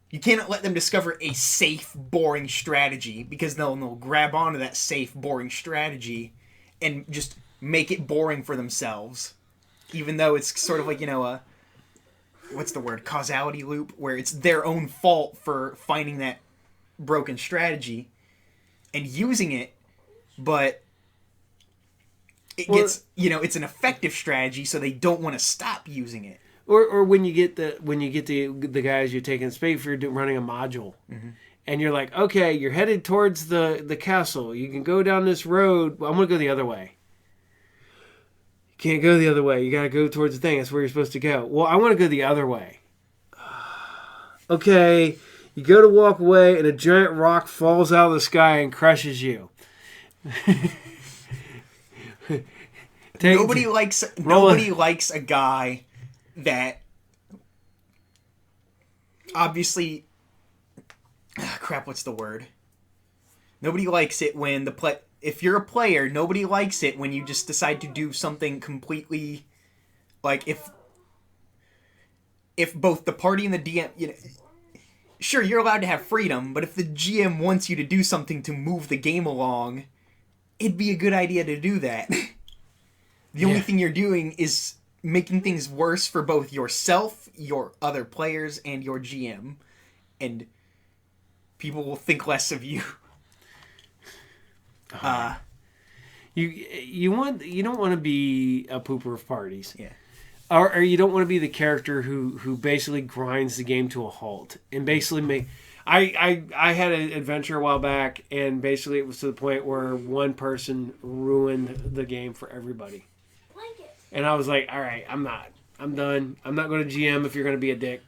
you cannot let them discover a safe, boring strategy, because they'll grab onto that safe, boring strategy and just make it boring for themselves. Even though it's sort of like, what's the word? Causality loop, where it's their own fault for finding that broken strategy and using it, but it's an effective strategy, so they don't want to stop using it. Or when you get the guys you're taking space for running a module, mm-hmm. and you're like, okay, you're headed towards the castle. You can go down this road. Well, I'm gonna go the other way. Can't go the other way. You gotta go towards the thing. That's where you're supposed to go. Well, I want to go the other way. Okay, you go to walk away, and a giant rock falls out of the sky and crushes you. Nobody likes a guy that obviously. Crap. What's the word? Nobody likes it when if you're a player, nobody likes it when you just decide to do something completely, like if both the party and the DM, sure, you're allowed to have freedom, but if the GM wants you to do something to move the game along, it'd be a good idea to do that. The only thing you're doing is making things worse for both yourself, your other players, and your GM, and people will think less of you. You don't want to be a pooper of parties. Yeah. Or you don't want to be the character who basically grinds the game to a halt and basically I had an adventure a while back, and basically it was to the point where one person ruined the game for everybody. Blanket. And I was like, all right, I'm not. I'm done. I'm not going to GM if you're going to be a dick.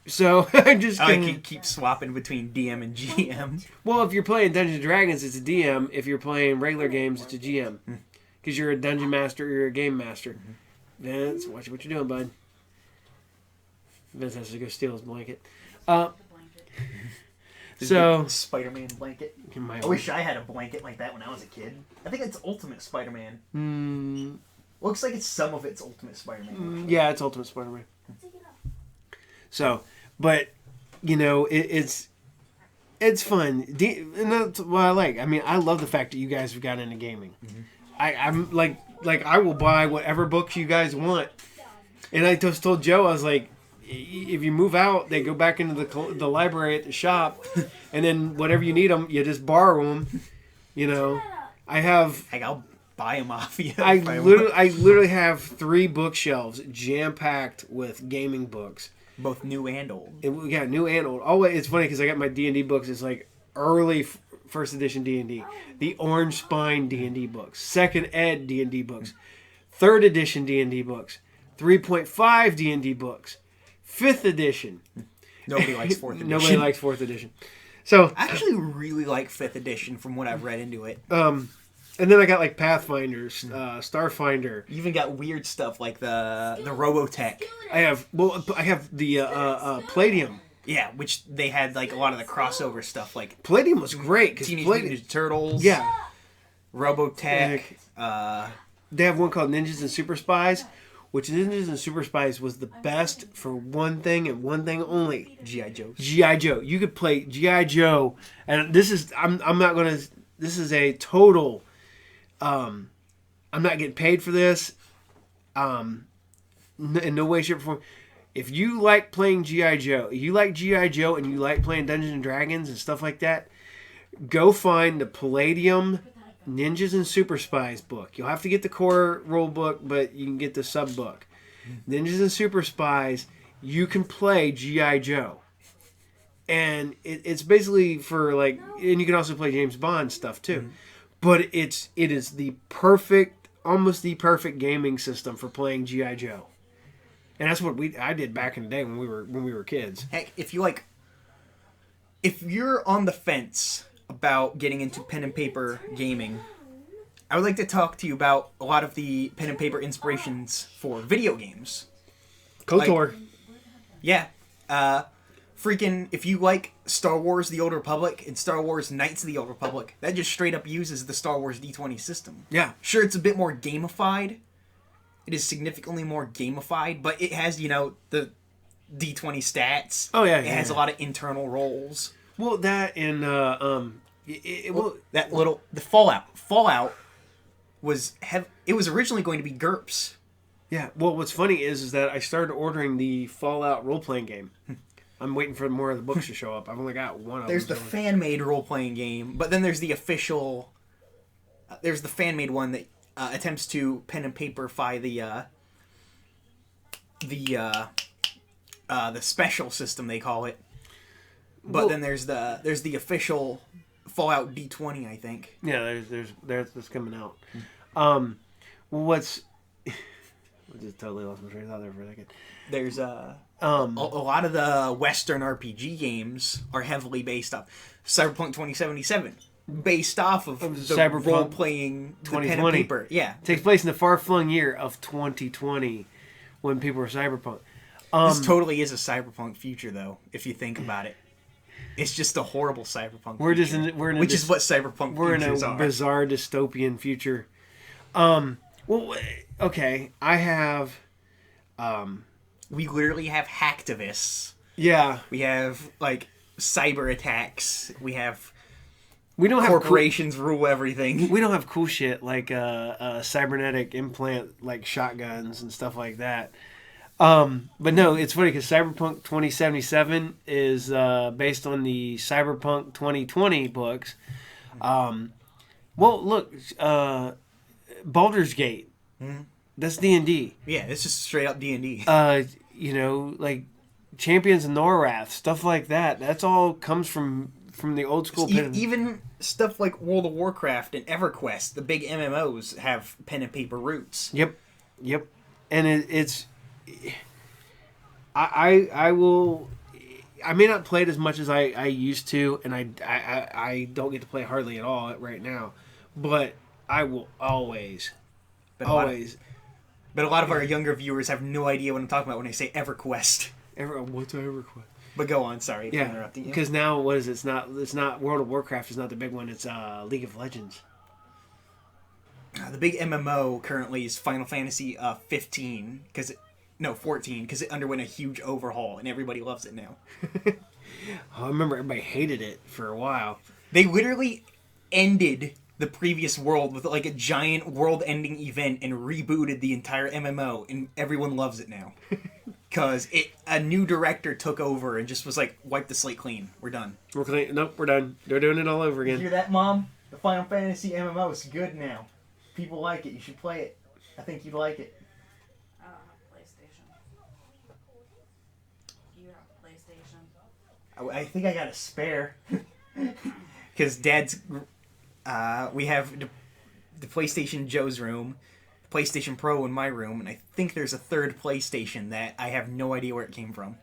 So I just keep swapping between DM and GM. Well, if you're playing Dungeons & Dragons, it's a DM. If you're playing regular games, it's a GM. Because you're a dungeon master or you're a game master. Vince, watch what you're doing, bud. Vince has to go steal his blanket. So Spider-Man blanket. I wish I had a blanket like that when I was a kid. I think it's Ultimate Spider-Man. Looks like it's some of it's Ultimate Spider-Man. Yeah, it's Ultimate Spider-Man. So, but it's fun, and that's what I like. I mean, I love the fact that you guys have got into gaming. I'm like I will buy whatever books you guys want, and I just told Joe, I was like, if you move out, they go back into the library at the shop, and then whatever you need them, you just borrow them. I'll buy them off you. I literally have 3 bookshelves jam packed with gaming books. Both new and old. Yeah, new and old. Oh, it's funny because I got my D&D books. It's like early first edition D&D, the Orange Spine D&D books, second ed D&D books, third edition D&D books, 3.5 D&D books, 5th edition. Nobody likes 4th edition. Nobody likes 4th edition. So I actually really like 5th edition from what I've read into it. And then I got like Pathfinders, Starfinder. You even got weird stuff like the Robotech. I have the Palladium. Yeah, which they had like a lot of the crossover stuff, like Palladium was great because Teenage Mutant Ninja Turtles. Yeah, Robotech. They have one called Ninjas and Super Spies, which Ninjas and Super Spies was the best for one thing and one thing only. G.I. Joe. G.I. Joe. You could play G.I. Joe, and this is I'm not gonna. This is a total. I'm not getting paid for this. In no way, shape, or form. If you like playing G.I. Joe, you like G.I. Joe, and you like playing Dungeons and Dragons and stuff like that, go find the Palladium Ninjas and Super Spies book. You'll have to get the core rule book, but you can get the sub book. Ninjas and Super Spies, you can play G.I. Joe. And it's basically for like, and you can also play James Bond stuff too. But it is the perfect, almost the perfect gaming system for playing G.I. Joe. And that's what I did back in the day when we were kids. Heck, if you're on the fence about getting into pen and paper gaming, I would like to talk to you about a lot of the pen and paper inspirations for video games. KOTOR. Yeah. Freaking, if you like Star Wars The Old Republic and Star Wars Knights of the Old Republic, that just straight up uses the Star Wars D20 system. Yeah. Sure, it's a bit more gamified. It is significantly more gamified, but it has, the D20 stats. Oh, yeah. It has a lot of internal roles. Well, that and, the Fallout. Fallout was, it was originally going to be GURPS. Yeah. Well, what's funny is that I started ordering the Fallout role-playing game. I'm waiting for more of the books to show up. I've only got one of them. There's the fan-made role-playing game, but then there's the official... there's the fan-made one that attempts to pen and paperify the special system, they call it. But then there's the official Fallout D20, I think. Yeah, there's that's coming out. What's... I just totally lost my train of thought there for a second. There's a lot of the Western RPG games are heavily based off Cyberpunk 2077, based off of the Cyberpunk role-playing 2020. pen and paper. Yeah, takes place in the far-flung year of 2020, when people were cyberpunk. This totally is a cyberpunk future, though, if you think about it. It's just a horrible cyberpunk. We're future, just in which is what cyberpunk futures are. We're in a bizarre dystopian future. Well, okay, I have. We literally have hacktivists. Yeah. We have like cyber attacks. We don't have corporations rule everything. We don't have cool shit like cybernetic implant like shotguns and stuff like that. But no, it's funny because Cyberpunk 2077 is based on the Cyberpunk 2020 books. Well, look, Baldur's Gate. Mm-hmm. That's D&D. Yeah, it's just straight up D&D. Like Champions of Norrath, stuff like that. That's all comes from the old school pen. Even stuff like World of Warcraft and EverQuest, the big MMOs, have pen and paper roots. Yep. and it's I will. I may not play it as much as I used to, and I don't get to play hardly at all right now, but I will always, But always. But a lot of our younger viewers have no idea what I'm talking about when I say EverQuest. What's EverQuest? But go on, sorry for Yeah, interrupting you. because now what is it? It's not World of Warcraft is not the big one. It's League of Legends. The big MMO currently is Final Fantasy 15, 14, because it underwent a huge overhaul and everybody loves it now. I remember everybody hated it for a while. They literally ended the previous world with like a giant world-ending event and rebooted the entire MMO, and everyone loves it now. Because a new director took over and just was like, wipe the slate clean. We're done. We're clean. Nope, we're done. They're doing it all over You again. hear that, Mom? The Final Fantasy MMO is good now. People like it. You should play it. I think you'd like it. I don't have PlayStation. You have PlayStation. I think I got a spare. Because Dad's... we have the PlayStation in Joe's room, the PlayStation Pro in my room, and I think there's a third PlayStation that I have no idea where it came from.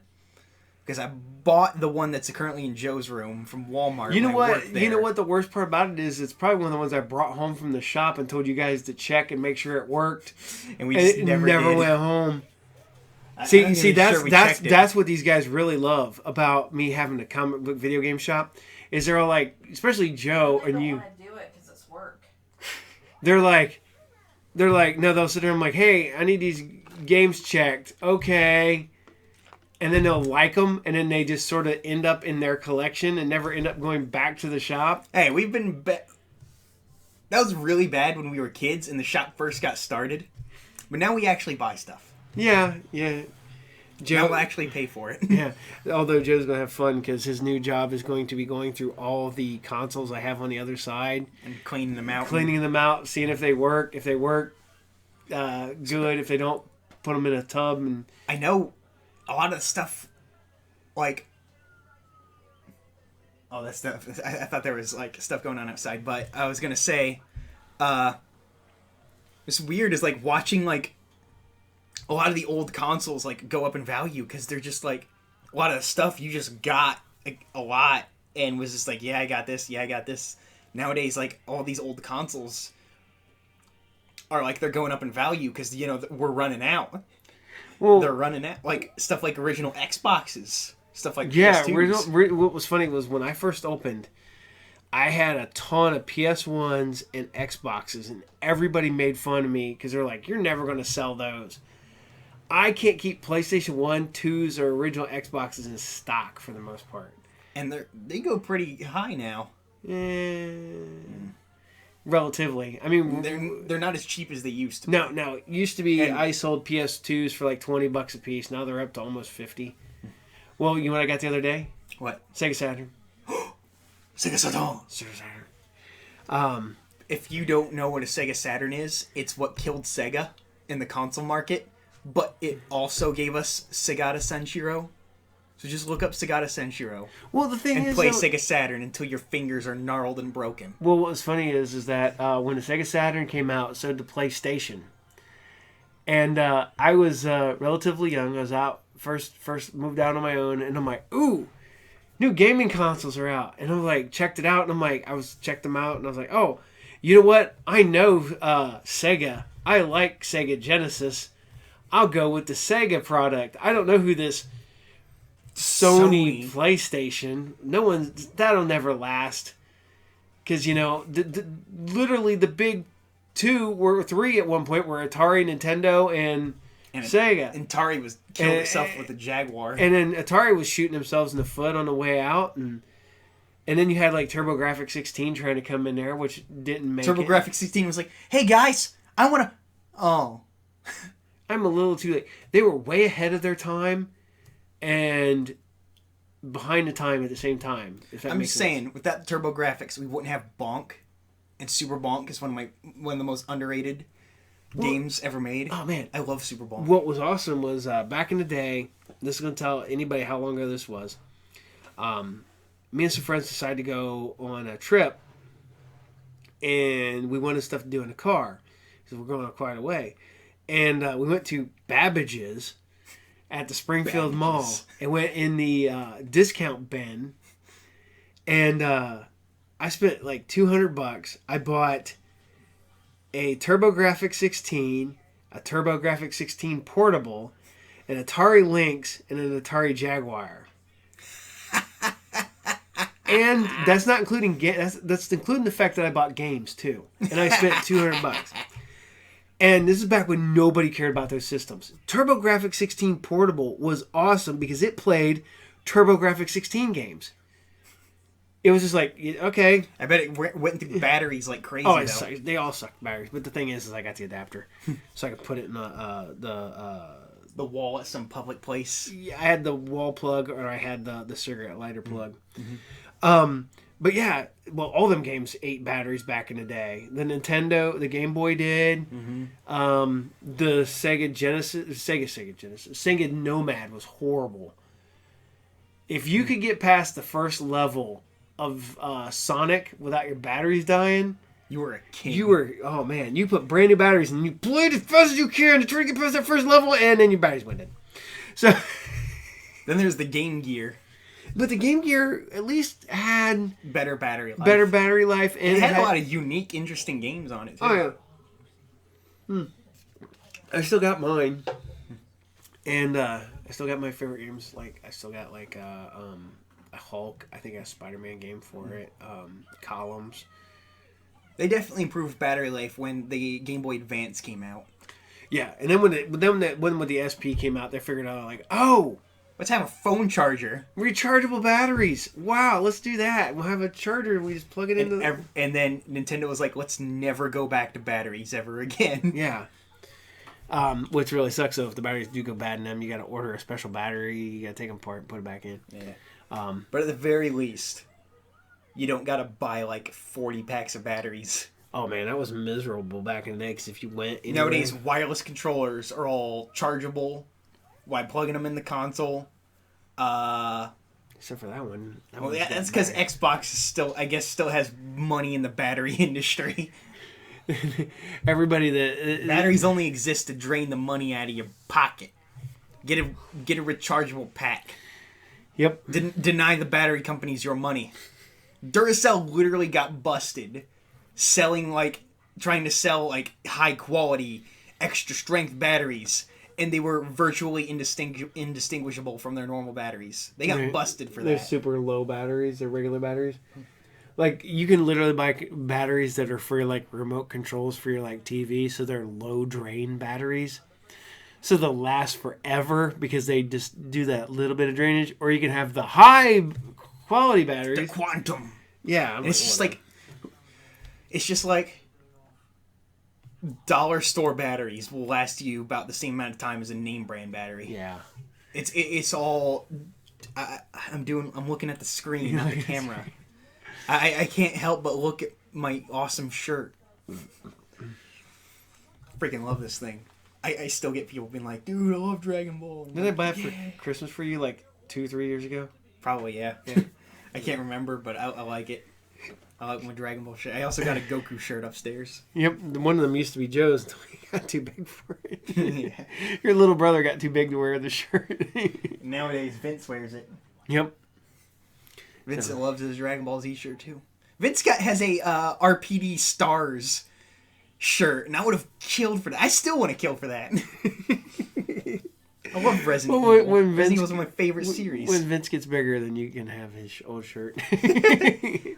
Because I bought the one that's currently in Joe's room from Walmart. You know when I what? worked there. You know what the worst part about it is? It's probably one of the ones I brought home from the shop and told you guys to check and make sure it worked. And we just it never went did. home. I'm See, not even that's sure we that's checked it. that's what these guys really love about me having a comic book video game shop. Is they're all like, especially Joe I and don't you. want to do it because it's work. They're like, no, they'll sit there and I'm like, hey, I need these games checked. Okay. And then they'll like them, and then they just sort of end up in their collection and never end up going back to the shop. Hey, we've been... That was really bad when we were kids and the shop first got started. But now we actually buy stuff. Yeah. Now Joe, we'll actually pay for it. yeah. Although Joe's going to have fun because his new job is going to be going through all of the consoles I have on the other side. And cleaning them out. Cleaning them out, seeing if they work. If they work, good. If they don't, put them in a tub. And I know a lot of the stuff, like... Oh, that stuff... I thought there was, like, stuff going on outside, but I was gonna say, it's weird is, like, watching, like, a lot of the old consoles, like, go up in value, because they're just, like, a lot of the stuff you just got, like, a lot, and was just like, yeah, I got this. Nowadays, like, all these old consoles are, like, they're going up in value, because, you know, we're running out. well, They're running out, like, stuff like original Xboxes, stuff like yeah. PS2s. What was funny was when I first opened, I had a ton of PS1s and Xboxes, and everybody made fun of me because they're like, "You're never going to sell those." I can't keep PlayStation 1, 2s, or original Xboxes in stock for the most part. And they go pretty high now. Relatively. I mean, They're not as cheap as they used to. no. It used to be And- I sold PS2s for like $20 a piece. Now they're up to almost 50. Well, you know what I got the other day? What? Sega Saturn. Sega Saturn. Sega Saturn. If you don't know what a Sega Saturn is, it's what killed Sega in the console market, but it also gave us Segata Senshiro. So just look up Segata Senshiro Well, the thing and is, play though- Sega Saturn until your fingers are gnarled and broken. Well, what's funny is that when the Sega Saturn came out, so did the PlayStation. And I was relatively young. I was out first moved out on my own, and I'm like, ooh, new gaming consoles are out. And I'm like, checked it out, and I'm like, checked them out, and I was like, oh, you know what? I know Sega. I like Sega Genesis. I'll go with the Sega product. I don't know who this Sony. PlayStation. That'll never last. Because, you know, literally the big three at one point were Atari, Nintendo, and Sega. And Atari was killing itself with the Jaguar. And then Atari was shooting themselves in the foot on the way out. And then you had like TurboGrafx 16 trying to come in there, which didn't make it. TurboGrafx 16 was like, hey guys, I want to... Oh. I'm a little too late. They were way ahead of their time and behind the time at the same time. If that I'm makes just sense. saying, with that TurboGrafx, we wouldn't have Bonk. And Super Bonk is one of the most underrated games ever made. Oh man, I love Super Bonk. what was awesome was back in the day. This is gonna tell anybody how long ago this was. Me and some friends decided to go on a trip, and we wanted stuff to do in the car because we're going quite a way. and we went to Babbage's at the Springfield Mall and went in the discount bin, and I spent like $200. I bought a TurboGrafx 16, a TurboGrafx 16 portable, an Atari Lynx, and an Atari Jaguar. And that's not including that's including the fact that I bought games too, and I spent $200. And this is back when nobody cared about those systems. TurboGrafx 16 portable was awesome because it played TurboGrafx 16 games. It was just like, okay. I bet it went through batteries like crazy. Oh, they all sucked batteries. But the thing is I got the adapter, so I could put it in the wall at some public place. Yeah, I had the wall plug, or I had the cigarette lighter plug. Mm-hmm. But yeah, well, all them games ate batteries back in the day. The Nintendo, the Game Boy did. Mm-hmm. The Sega Nomad was horrible. If you could get past the first level of Sonic without your batteries dying, you were a king. Oh man, you put brand new batteries and you played as fast as you can to try to get past that first level, and then your batteries went in. So then there's the Game Gear. But the Game Gear at least had better battery life. And it had a lot of unique, interesting games on it, too. Oh, yeah. I still got mine. And I still got my favorite games. Like, I still got, like, a Hulk. I think I have a Spider-Man game for it. Columns. They definitely improved battery life when the Game Boy Advance came out. Yeah, and then when the SP came out, they figured out, like, oh... Let's have a phone charger. Rechargeable batteries. Wow, let's do that. We'll have a charger and we just plug it into and then Nintendo was like, let's never go back to batteries ever again. Yeah. Which really sucks, though. If the batteries do go bad in them, you got to order a special battery. You got to take them apart and put it back in. Yeah. But at the very least, you don't got to buy like 40 packs of batteries. Oh, man, that was miserable back in the day because if you went anywhere... Nowadays, wireless controllers are all chargeable. Why plugging them in the console? Except for that one. That's because Xbox still has money in the battery industry. Everybody that batteries only exist to drain the money out of your pocket. Get a rechargeable pack. Yep. Deny the battery companies your money. Duracell literally got busted trying to sell like high quality, extra strength batteries. And they were virtually indistinguishable from their normal batteries. They got busted for that. They're super low batteries. They're regular batteries. Like, you can literally buy batteries that are for, like, remote controls for your, like, TV. So they're low drain batteries. So they'll last forever because they just do that little bit of drainage. Or you can have the high quality batteries. The quantum. Yeah. It's just like dollar store batteries will last you about the same amount of time as a name brand battery. Yeah. It's all I'm looking at the screen, not the camera. I can't help but look at my awesome shirt. Freaking love this thing. I still get people being like, dude, I love Dragon Ball. Did I buy it for Christmas for you like 2-3 years ago? Probably, yeah. I can't remember, but I like it. I like my Dragon Ball shirt. I also got a Goku shirt upstairs. Yep, one of them used to be Joe's until he got too big for it. Yeah. Your little brother got too big to wear the shirt. Nowadays, Vince wears it. Yep. Vince loves his Dragon Ball Z shirt, too. Vince has a RPD Stars shirt, and I would have killed for that. I still want to kill for that. I love Resident Evil. Resident Evil was my favorite series. When Vince gets bigger, then you can have his old shirt.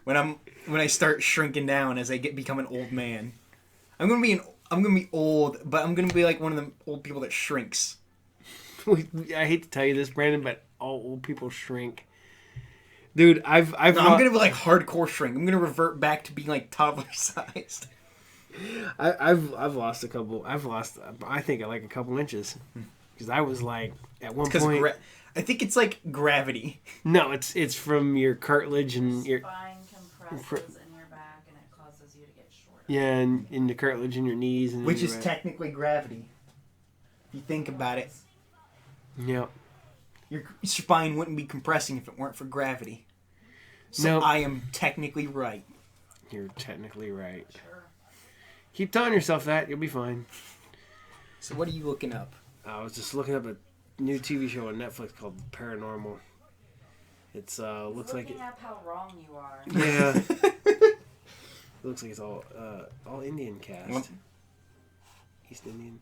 when I start shrinking down as I become an old man, I'm gonna be old, but I'm gonna be like one of the old people that shrinks. I hate to tell you this, Brandon, but all old people shrink. Dude, I'm gonna be like hardcore shrink. I'm gonna revert back to being like toddler sized. I've lost a couple. I think like a couple inches. Because I was like, at one point... I think it's like gravity. No, it's from your cartilage and your... Spine compresses in your back and it causes you to get shorter. Yeah, and in the cartilage in your knees. And which is technically gravity. If you think about it. Yep. Your spine wouldn't be compressing if it weren't for gravity. So I am technically right. You're technically right. Sure. Keep telling yourself that. You'll be fine. So what are you looking up? I was just looking up a new TV show on Netflix called Paranormal. It's looks like looking up how wrong you are. Yeah. It looks like it's all Indian cast. What? East Indian.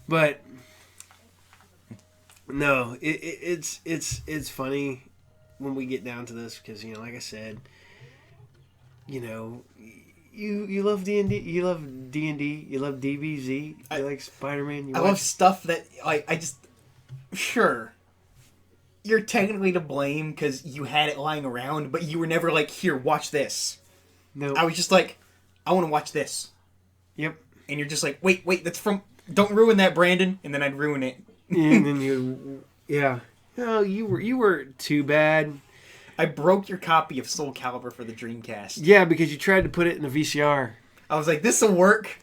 But no, it's funny when we get down to this because, you know, like I said, you know, you love D&D, you love D&D, you love DBZ, you like Spider-Man. I love stuff that I just sure. You're technically to blame because you had it lying around, but you were never like, here, watch this. No. I was just like, I want to watch this. Yep. And you're just like, wait, that's from... Don't ruin that, Brandon. And then I'd ruin it. And then yeah. No, you were too bad. I broke your copy of Soul Calibur for the Dreamcast. Yeah, because you tried to put it in a VCR. I was like, this'll work.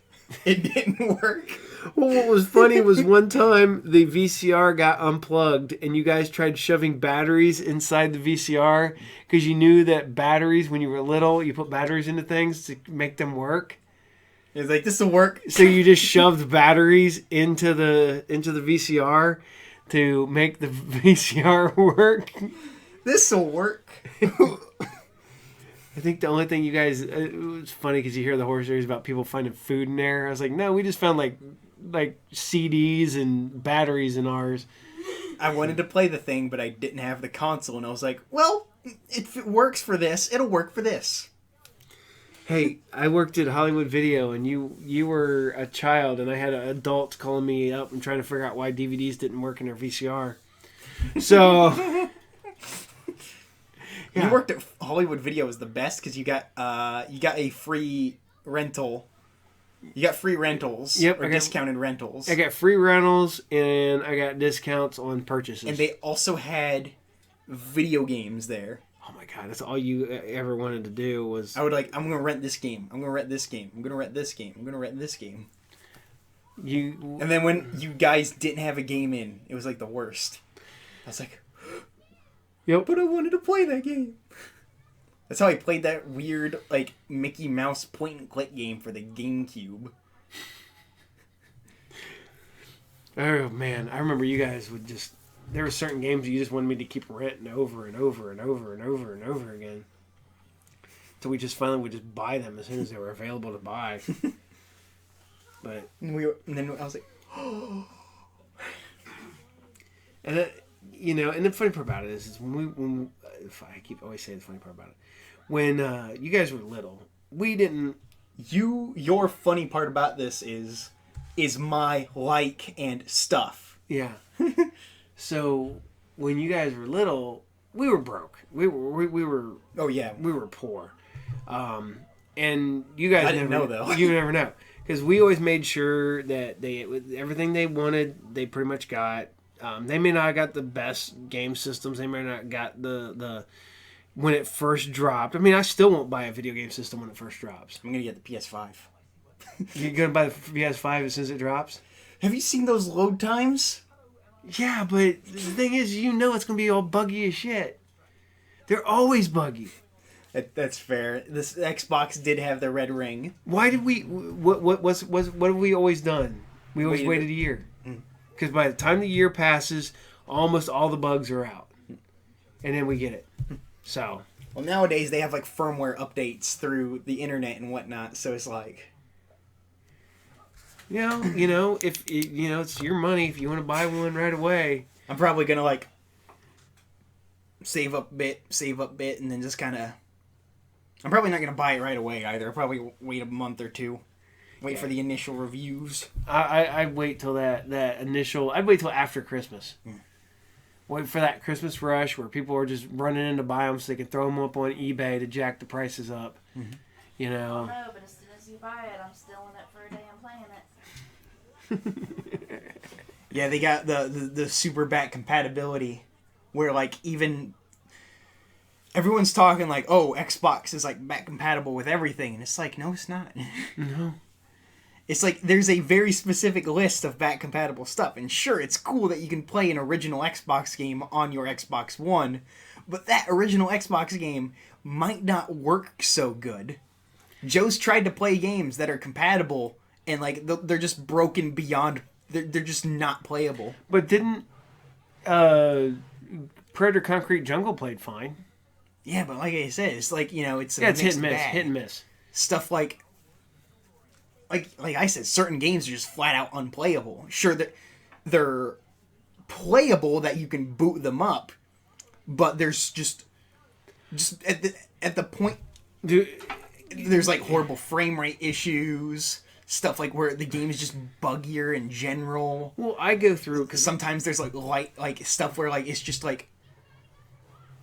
It didn't work. Well, what was funny was one time the VCR got unplugged and you guys tried shoving batteries inside the VCR because you knew that batteries, when you were little, you put batteries into things to make them work. It was like, this'll work. So you just shoved batteries into the VCR to make the VCR work. This'll work. I think the only thing you guys... It was funny because you hear the horror stories about people finding food in there. I was like, no, we just found like CDs and batteries in ours. I wanted to play the thing, but I didn't have the console. And I was like, well, if it works for this, it'll work for this. Hey, I worked at Hollywood Video, and you were a child, and I had adults calling me up and trying to figure out why DVDs didn't work in their VCR. So... Yeah. You worked at Hollywood Video was the best because you got a free rental. You got free rentals. Yep, or discounted rentals. I got free rentals and I got discounts on purchases. And they also had video games there. Oh my god, that's all you ever wanted to do was... I would like, I'm going to rent this game. I'm going to rent this game. I'm going to rent this game. I'm going to rent this game. And then when you guys didn't have a game in, it was like the worst. I was like... Yep. But I wanted to play that game. That's how I played that weird, like, Mickey Mouse point-and-click game for the GameCube. Oh, man. I remember you guys would just... There were certain games you just wanted me to keep renting over and over and over and over and over again. So we just finally would just buy them as soon as they were available to buy. But... And then I was like... Oh. And that... You know, and the funny part about it is when I keep always saying the funny part about it. When you guys were little, we didn't... Your funny part about this is my like and stuff. Yeah. So, when you guys were little, we were broke. We were... Oh, yeah. We were poor. And you guys I didn't know, though. You never know. Because we always made sure that everything they wanted, they pretty much got... they may not have got the best game systems. They may not have got the when it first dropped. I mean, I still won't buy a video game system when it first drops. I'm going to get the PS5. You're going to buy the PS5 as soon as it drops? Have you seen those load times? Yeah, but the thing is, you know it's going to be all buggy as shit. They're always buggy. That's fair. This Xbox did have the red ring. Why did we... What have we always done? We always waited a year. Because by the time the year passes, almost all the bugs are out. And then we get it. So. Well, nowadays they have like firmware updates through the internet and whatnot, so it's like... You know, if it's your money. If you want to buy one right away. I'm probably going to like save up bit, and then just kind of... I'm probably not going to buy it right away either. I'll probably wait a month or two. Wait for the initial reviews. I'd wait till that initial... I'd wait till after Christmas. Wait for that Christmas rush where people are just running in to buy them so they can throw them up on eBay to jack the prices up. Mm-hmm. You know? No, but as soon as you buy it, I'm stealing it for a day and playing it. Yeah, they got the super back compatibility where like even... Everyone's talking like, oh, Xbox is like back compatible with everything. And it's like, no, it's not. No. It's like there's a very specific list of back compatible stuff. And sure, it's cool that you can play an original Xbox game on your Xbox One. But that original Xbox game might not work so good. Joe's tried to play games that are compatible and like they're just broken beyond they're just not playable. But didn't Predator Concrete Jungle played fine? Yeah, but like I said, it's like, it's a Yeah, it's hit mixed and miss. bag. Hit and miss. Stuff like I said, certain games are just flat out unplayable. Sure, they're playable that you can boot them up, but there's just at the point, Dude, there's like horrible frame rate issues, stuff like where the game is just buggier in general. well, I go through Because sometimes there's like stuff where like it's just like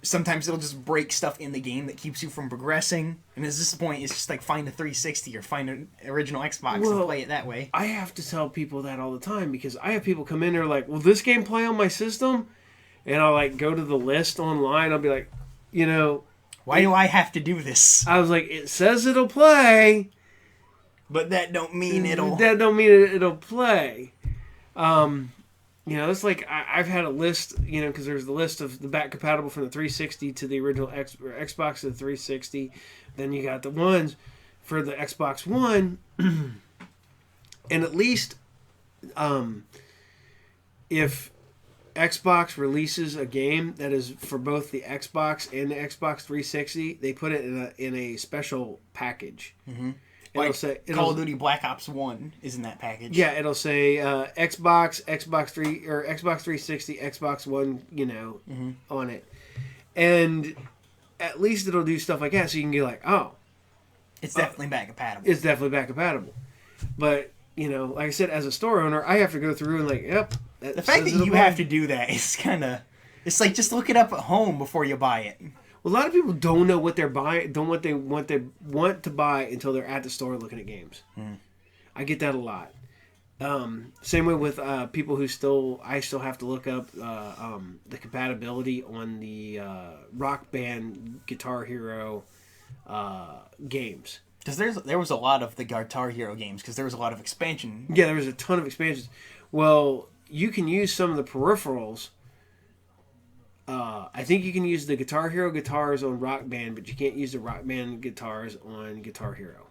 sometimes it'll just break stuff in the game that keeps you from progressing. And at this point, it's just like find a 360 or find an original Xbox and play it that way. I have to tell people that all the time because I have people come in there like, will this game play on my system? And I'll like go to the list online. I'll be like, Why do I have to do this? I was like, it says it'll play. But that don't mean it'll... That don't mean it'll play. It's like I've had a list, because there's the list of the back compatible from the 360 to the original Xbox to the 360. Then you got the ones for the Xbox One. And at least if Xbox releases a game that is for both the Xbox and the Xbox 360, they put it in a special package. Mm-hmm. Like Call of Duty Black Ops 1 is in that package. Yeah, it'll say Xbox 3 or Xbox 360, Xbox One, on it. And at least it'll do stuff like that so you can get like, oh. It's definitely back compatible. It's definitely back compatible. But, like I said, as a store owner, I have to go through and like, yep. The fact that you have to do that is kind of... It's like just look it up at home before you buy it. Well, a lot of people don't know what they're buying, what they want to buy until they're at the store looking at games. I get that a lot. Same way with people who I still have to look up the compatibility on the Rock Band Guitar Hero games. Because there was a lot of the Guitar Hero games, because there was a lot of expansion. Yeah, there was a ton of expansions. Well, you can use some of the peripherals. I think you can use the Guitar Hero guitars on Rock Band, but you can't use the Rock Band guitars on Guitar Hero.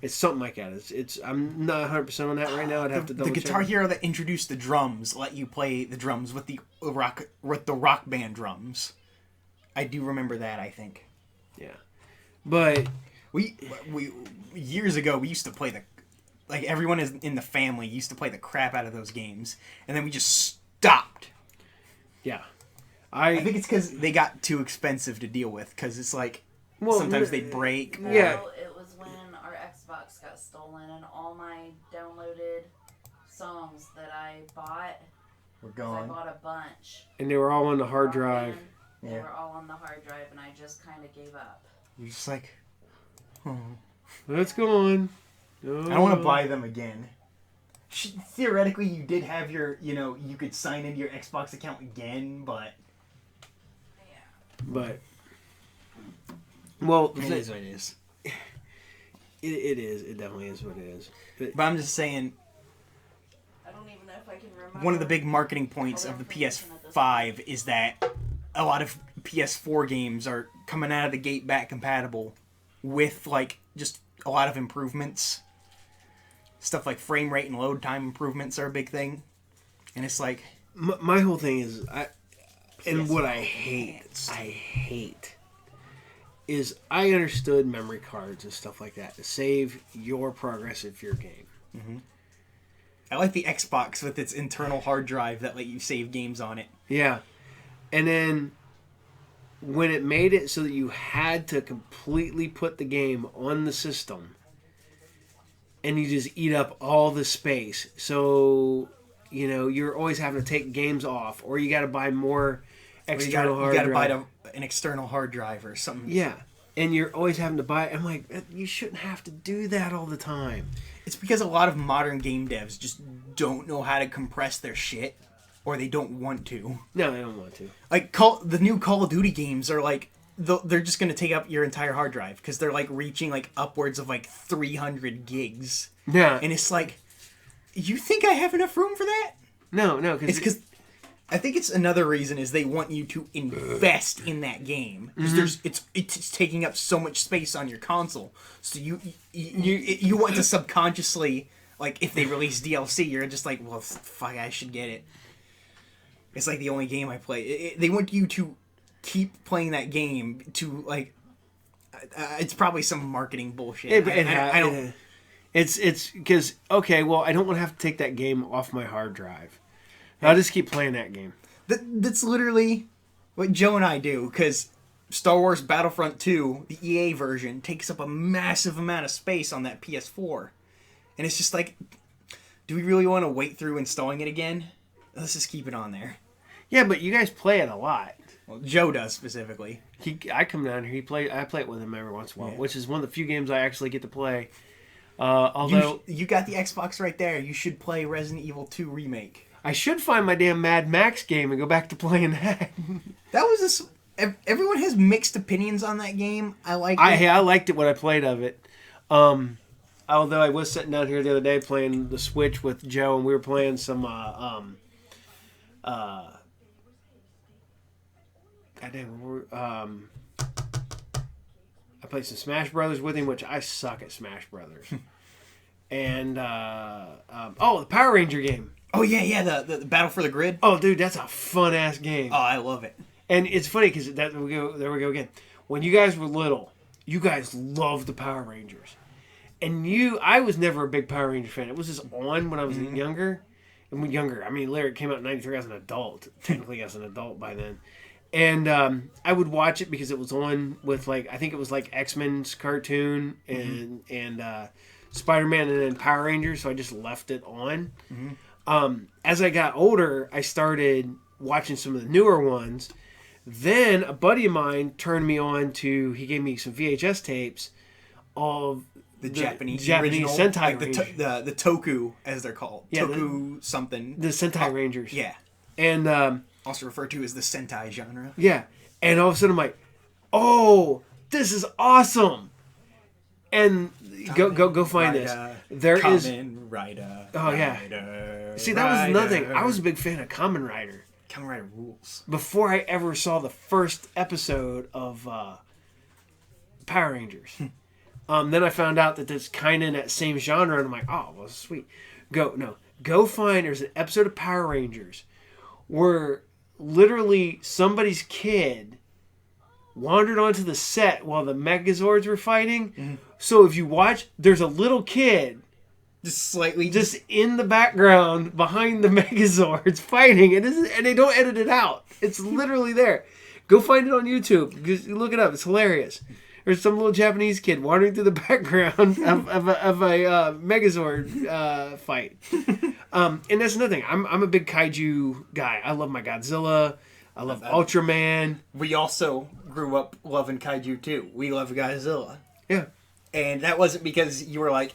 It's something like that. I'm not 100% on that right now. I'd have to double check. The Guitar Hero that introduced the drums let you play the drums with the Rock Band drums. I do remember that, I think. Yeah. But we years ago we used to play everyone in the family used to play the crap out of those games, and then we just stopped. Yeah. I think it's because they got too expensive to deal with, because it's like sometimes they break. No, Yeah. it was when our Xbox got stolen and all my downloaded songs that I bought We're 'cause gone. I bought a bunch. And they were all on the hard drive. They were all on the hard drive, and I just kind of gave up. You're just like, oh. Let's go on. I don't want to buy them again. Theoretically, you did have your, you could sign into your Xbox account again, but... But, well, it is what it is. It is. It definitely is what it is. But I'm just saying, I don't even know if I can remember. one of the big marketing points of the PS5 is that a lot of PS4 games are coming out of the gate back compatible with, just a lot of improvements. Stuff like frame rate and load time improvements are a big thing. And it's like... My whole thing is... what I hate is I understood memory cards and stuff like that to save your progress of your game. Mm-hmm. I like the Xbox with its internal hard drive that let you save games on it. Yeah. And then when it made it so that you had to completely put the game on the system and you just eat up all the space. So, you're always having to take games off, or you got to buy more external hard drive. You got to buy an external hard drive or something. Yeah. And you're always having to buy it. I'm like, you shouldn't have to do that all the time. It's because a lot of modern game devs just don't know how to compress their shit, or they don't want to. No, they don't want to. Like, the new Call of Duty games are like, they're just going to take up your entire hard drive, because they're reaching upwards of 300 gigs. Yeah. And it's like, you think I have enough room for that? No. It's because I think it's another reason is they want you to invest in that game, because it's taking up so much space on your console. So you want to subconsciously like if they release DLC, you're just like, well, fuck, I should get it. It's like the only game I play. They want you to keep playing that game to like. It's probably some marketing bullshit. I don't. It's because okay, well, I don't want to have to take that game off my hard drive. I'll just keep playing that game. That's literally what Joe and I do, because Star Wars Battlefront 2, the EA version, takes up a massive amount of space on that PS4. And it's just like, do we really want to wait through installing it again? Let's just keep it on there. Yeah, but you guys play it a lot. Well, Joe does specifically. I come down here. I play it with him every once in a while, Yeah. which is one of the few games I actually get to play. Although you got the Xbox right there, you should play Resident Evil 2 Remake. I should find my damn Mad Max game and go back to playing that. That was everyone has mixed opinions on that game. I liked it. I liked it when I played of it. Although I was sitting down here the other day playing the Switch with Joe, and we were playing some goddamn, I played some Smash Brothers with him, which I suck at Smash Brothers. And the Power Ranger game. Oh yeah, the Battle for the Grid. Oh, dude, that's a fun ass game. Oh, I love it. And it's funny because there we go again. When you guys were little, you guys loved the Power Rangers, and I was never a big Power Ranger fan. It was just on when I was younger. And when younger, I mean, Larry came out in '93 as an adult, technically as an adult by then. And I would watch it because it was on with I think it was X-Men's cartoon and Spider-Man and then Power Rangers. So I just left it on. As I got older, I started watching some of the newer ones. Then a buddy of mine turned me on to. He gave me some VHS tapes of the Japanese original, Sentai Ranger. the Toku, as they're called. Yeah, Toku something. The Sentai Rangers. Yeah. And also referred to as the Sentai genre. Yeah. And all of a sudden I'm like, oh, this is awesome. And go find this. There is Kamen Rider. Oh yeah. Rider, See, that was another thing. I was a big fan of Kamen Rider. Kamen Rider rules. Before I ever saw the first episode of Power Rangers. Then I found out that it's kind of in that same genre, and I'm like, oh, well, sweet. Go find, there's an episode of Power Rangers where literally somebody's kid wandered onto the set while the Megazords were fighting. So if you watch, there's a little kid just in the background behind the Megazords fighting, and they don't edit it out. It's literally there. Go find it on YouTube. Just look it up. It's hilarious. There's some little Japanese kid wandering through the background of a Megazord fight. And that's another thing. I'm a big kaiju guy. I love my Godzilla. I love Ultraman. We also grew up loving kaiju too. We love Godzilla. Yeah. And that wasn't because you were like,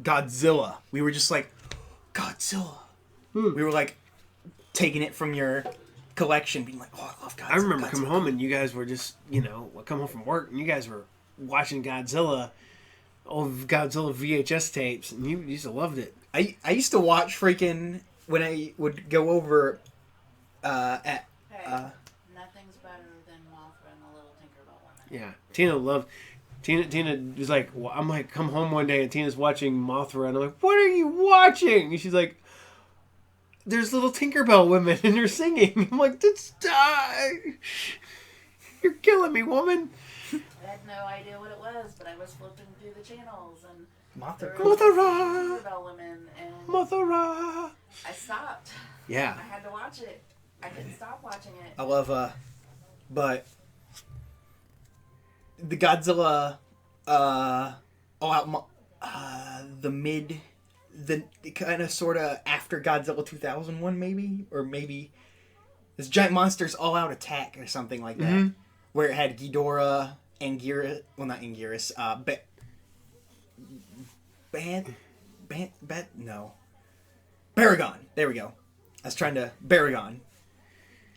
Godzilla. We were just like, Godzilla. We were like, taking it from your collection, being like, oh, I love Godzilla. I remember coming home and you guys were just, come home from work and you guys were watching Godzilla, old Godzilla VHS tapes, and you used to loved it. I used to watch freaking, when I would go over Nothing's better than Mothra and the Little Tinkerbell Woman. Yeah. Tina was like, well, I'm like, come home one day and Tina's watching Mothra and I'm like, what are you watching? And she's like, there's little Tinkerbell women and they're singing. I'm like, you're killing me, woman. I had no idea what it was, but I was flipping through the channels and Mothra. Tinkerbell women and Mothra. I stopped. Yeah. I had to watch it. I couldn't stop watching it. I love, but the Godzilla, the kind of sort of after Godzilla 2001 maybe, or maybe this Giant Monsters All Out Attack or something like that, where it had Ghidorah, Anguirus, well not Anguirus, Baragon. There we go. I was trying to Baragon.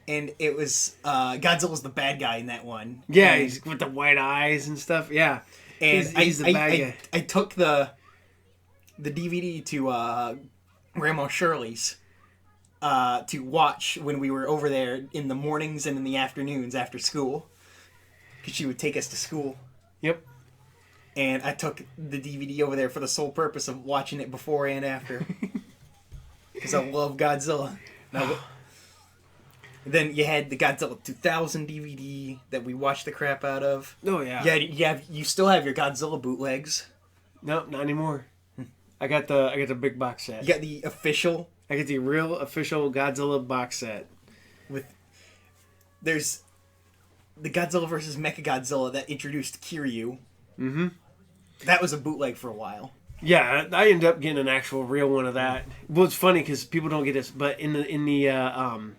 And it was Godzilla's the bad guy in that one. Yeah, and, he's with the white eyes and stuff. Yeah, and he's the bad guy. I took the DVD to Grandma Shirley's to watch when we were over there in the mornings and in the afternoons after school, because she would take us to school. Yep. and I took the DVD over there for the sole purpose of watching it before and after. Because I love Godzilla. Then you had the Godzilla 2000 DVD that we watched the crap out of. Oh yeah. You still have your Godzilla bootlegs. No, not anymore. I got the big box set. You got the official. I get the real official Godzilla box set. There's the Godzilla vs. Mechagodzilla that introduced Kiryu. Mm-hmm. That was a bootleg for a while. Yeah, I ended up getting an actual real one of that. Well, it's funny because people don't get this, but in the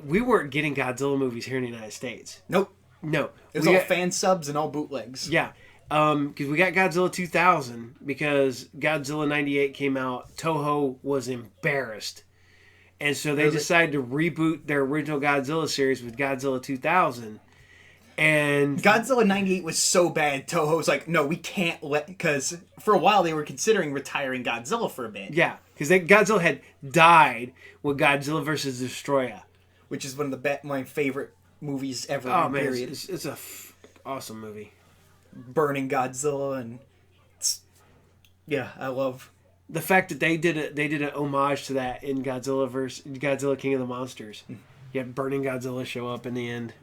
we weren't getting Godzilla movies here in the United States. Nope. No, it was all fan subs and all bootlegs. Yeah, because we got Godzilla 2000 because Godzilla 98 came out. Toho was embarrassed, and so they decided to reboot their original Godzilla series with Godzilla 2000. And Godzilla 98 was so bad, Toho was like, no, we can't because for a while they were considering retiring Godzilla for a bit. Yeah, because Godzilla had died with Godzilla vs. Destroyer. Which is one of my favorite movies ever. Oh, man, period. It's a awesome movie. Burning Godzilla and... I love... The fact that they did an homage to that in Godzilla King of the Monsters. You had Burning Godzilla show up in the end.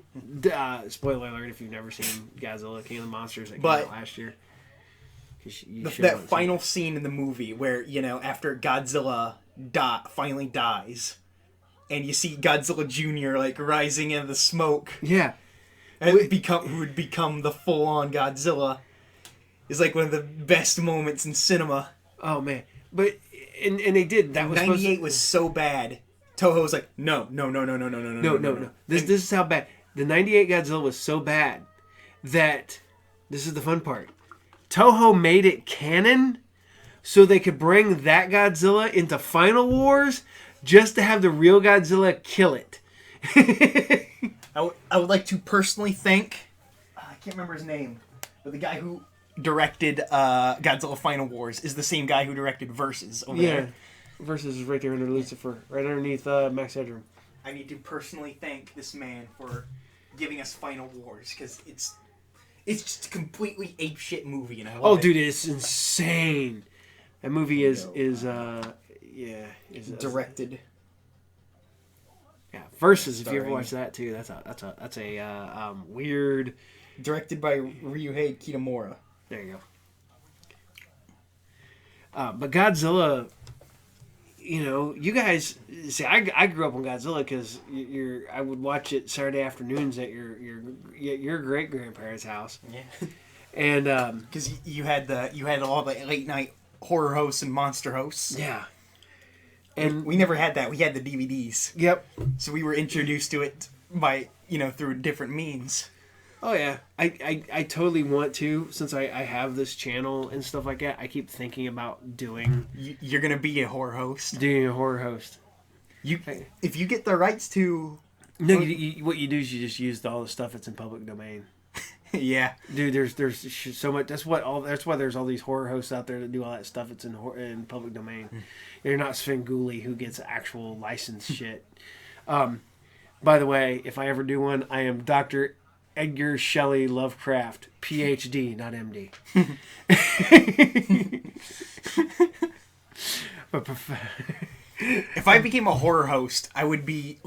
Spoiler alert if you've never seen Godzilla King of the Monsters that came out last year. That final scene in the movie where, after Godzilla finally dies, and you see Godzilla Jr. rising in the smoke. Yeah. And who would become the full-on Godzilla is one of the best moments in cinema. Oh, man. But, and they did. That was 98 was so bad. Toho was like, no. This is how bad. The 98 Godzilla was so bad that, this is the fun part, Toho made it canon so they could bring that Godzilla into Final Wars just to have the real Godzilla kill it. I would like to personally thank, I can't remember his name, but the guy who directed Godzilla Final Wars is the same guy who directed Versus over there. Versus is right there under Lucifer, right underneath Max Headroom. I need to personally thank this man for giving us Final Wars, because it's just a completely apeshit movie, and I love it. Dude, it's insane. That movie is directed. Yeah, Versus. If you ever watch that too, that's a weird. Directed by Ryuhei Kitamura. There you go. But Godzilla, you guys see. I grew up on Godzilla because I would watch it Saturday afternoons at your great grandparents' house. Yeah. And because you had all the late night horror hosts and monster hosts. Yeah. And we never had that. We had the DVDs. Yep. So we were introduced to it by through different means. Oh yeah, I totally want to, since I have this channel and stuff like that. I keep thinking about doing. You're gonna be a horror host. Doing a horror host. If you get the rights to. No, what you do is you just use all the stuff that's in public domain. Yeah, dude. There's so much. That's why there's all these horror hosts out there that do all that stuff that's in public domain. You're not Svengoolie who gets actual licensed shit. By the way, if I ever do one, I am Dr. Edgar Shelley Lovecraft, PhD, not MD. If I became a horror host, I would be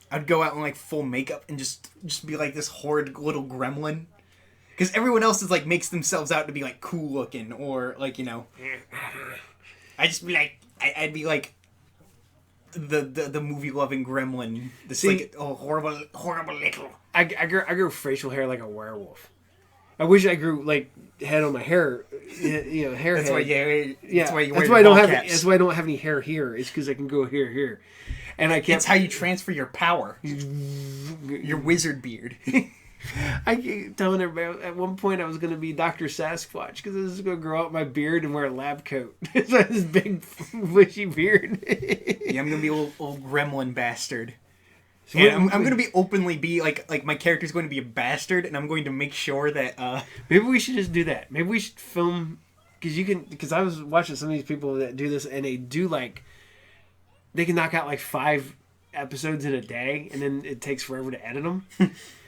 I'd go out in full makeup and just be this horrid little gremlin. Because everyone else is makes themselves out to be cool looking or I just be I'd be the movie loving gremlin. This horrible little. I grew facial hair like a werewolf. I wish I grew head on my hair, hair. That's head. That's why you wear that's why I don't have. caps. That's why I don't have any hair here. It's because I can go here, and I can't. It's how you transfer your power. Your wizard beard. I keep telling everybody at one point I was going to be Dr. Sasquatch because I was going to grow out my beard and wear a lab coat. It's this big, bushy beard. Yeah, I'm going to be a old gremlin bastard. And I'm going to be openly my character's going to be a bastard, and I'm going to make sure that... Maybe we should just do that. Maybe we should film... Because I was watching some of these people that do this, and they do they can knock out 5 episodes in a day, and then it takes forever to edit them.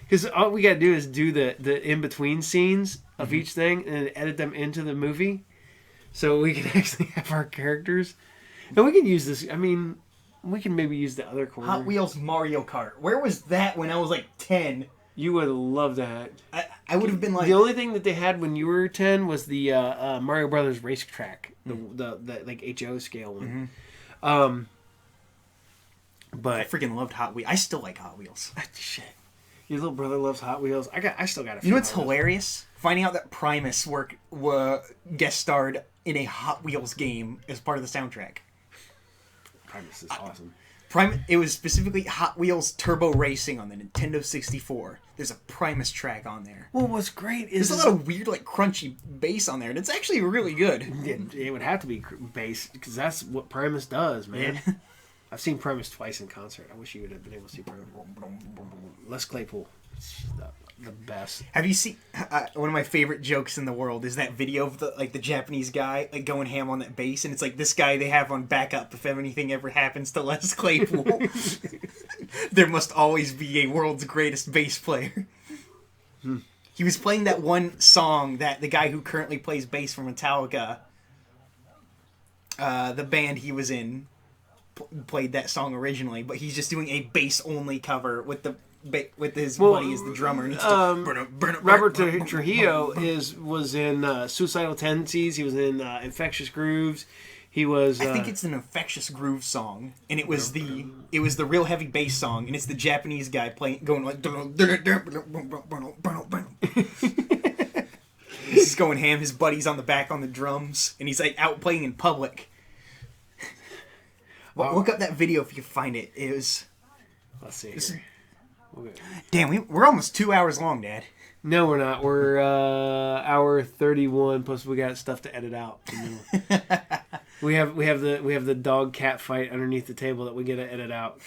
Because all we got to do is do the in-between scenes of each thing and edit them into the movie, so we can actually have our characters, and we can use this. I mean, we can maybe use the other corner. Hot Wheels Mario Kart. Where was that when I was like 10? You would love that. I would have been like... The only thing that they had when you were 10 was the Mario Brothers racetrack, the like HO scale one. But I freaking loved Hot Wheels. I still like Hot Wheels. Shit, your little brother loves Hot Wheels. I still got a few. You know what's hilarious? Finding out that Primus guest starred in a Hot Wheels game as part of the soundtrack. Primus is awesome. It was specifically Hot Wheels Turbo Racing on the Nintendo 64. There's a Primus track on there. Well, what's great is there's a lot of weird, like, crunchy bass on there, and it's actually really good. It would have to be bass, because that's what Primus does, man. Yeah. I've seen Primus twice in concert. I wish you would have been able to see Primus. Les Claypool. The best. Have you seen one of my favorite jokes in the world is that video of the Japanese guy like going ham on that bass, and it's like this guy they have on backup if anything ever happens to Les Claypool. There must always be a world's greatest bass player. He was playing that one song that the guy who currently plays bass for Metallica, the band he was in, played that song originally, but he's just doing a bass only cover with his buddy as the drummer. And Robert Trujillo was in Suicidal Tendencies. He was in Infectious Grooves. He was. I think it's an Infectious Groove song, and it was the real heavy bass song, and it's the Japanese guy going like. He's going ham. His buddy's on the back on the drums, and he's like out playing in public. Well, look up that video if you can find it. It was. Let's see. Here. Damn, we're almost 2 hours long, Dad. No, we're not. We're hour 31. Plus, we got stuff to edit out. we have the dog cat fight underneath the table that we get to edit out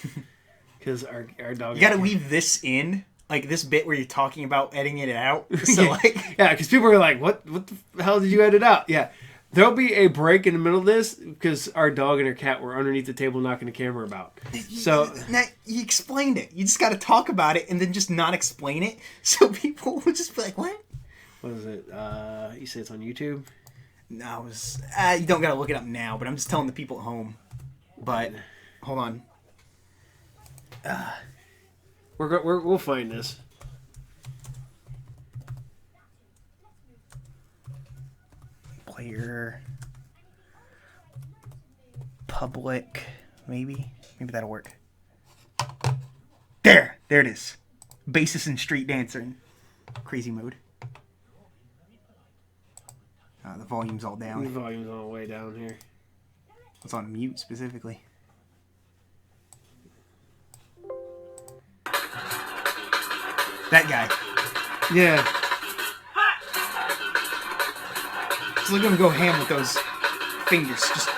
because our dog. You got to leave this in, like this bit where you're talking about editing it out. So yeah, because people are like, "What the hell did you edit out?" Yeah. There'll be a break in the middle of this because our dog and our cat were underneath the table knocking the camera about. So now, you explained it. You just got to talk about it and then just not explain it, so people will just be like, "What? What is it? You say it's on YouTube?" No, it was. You don't gotta look it up now, but I'm just telling the people at home. But hold on. We'll find this. Player public, maybe that'll work. There it is. Bassist and street dancer in crazy mode. The volume's all down. The volume's all the way down here. It's on mute specifically. That guy. Yeah. Just look at him go ham with those fingers. Just.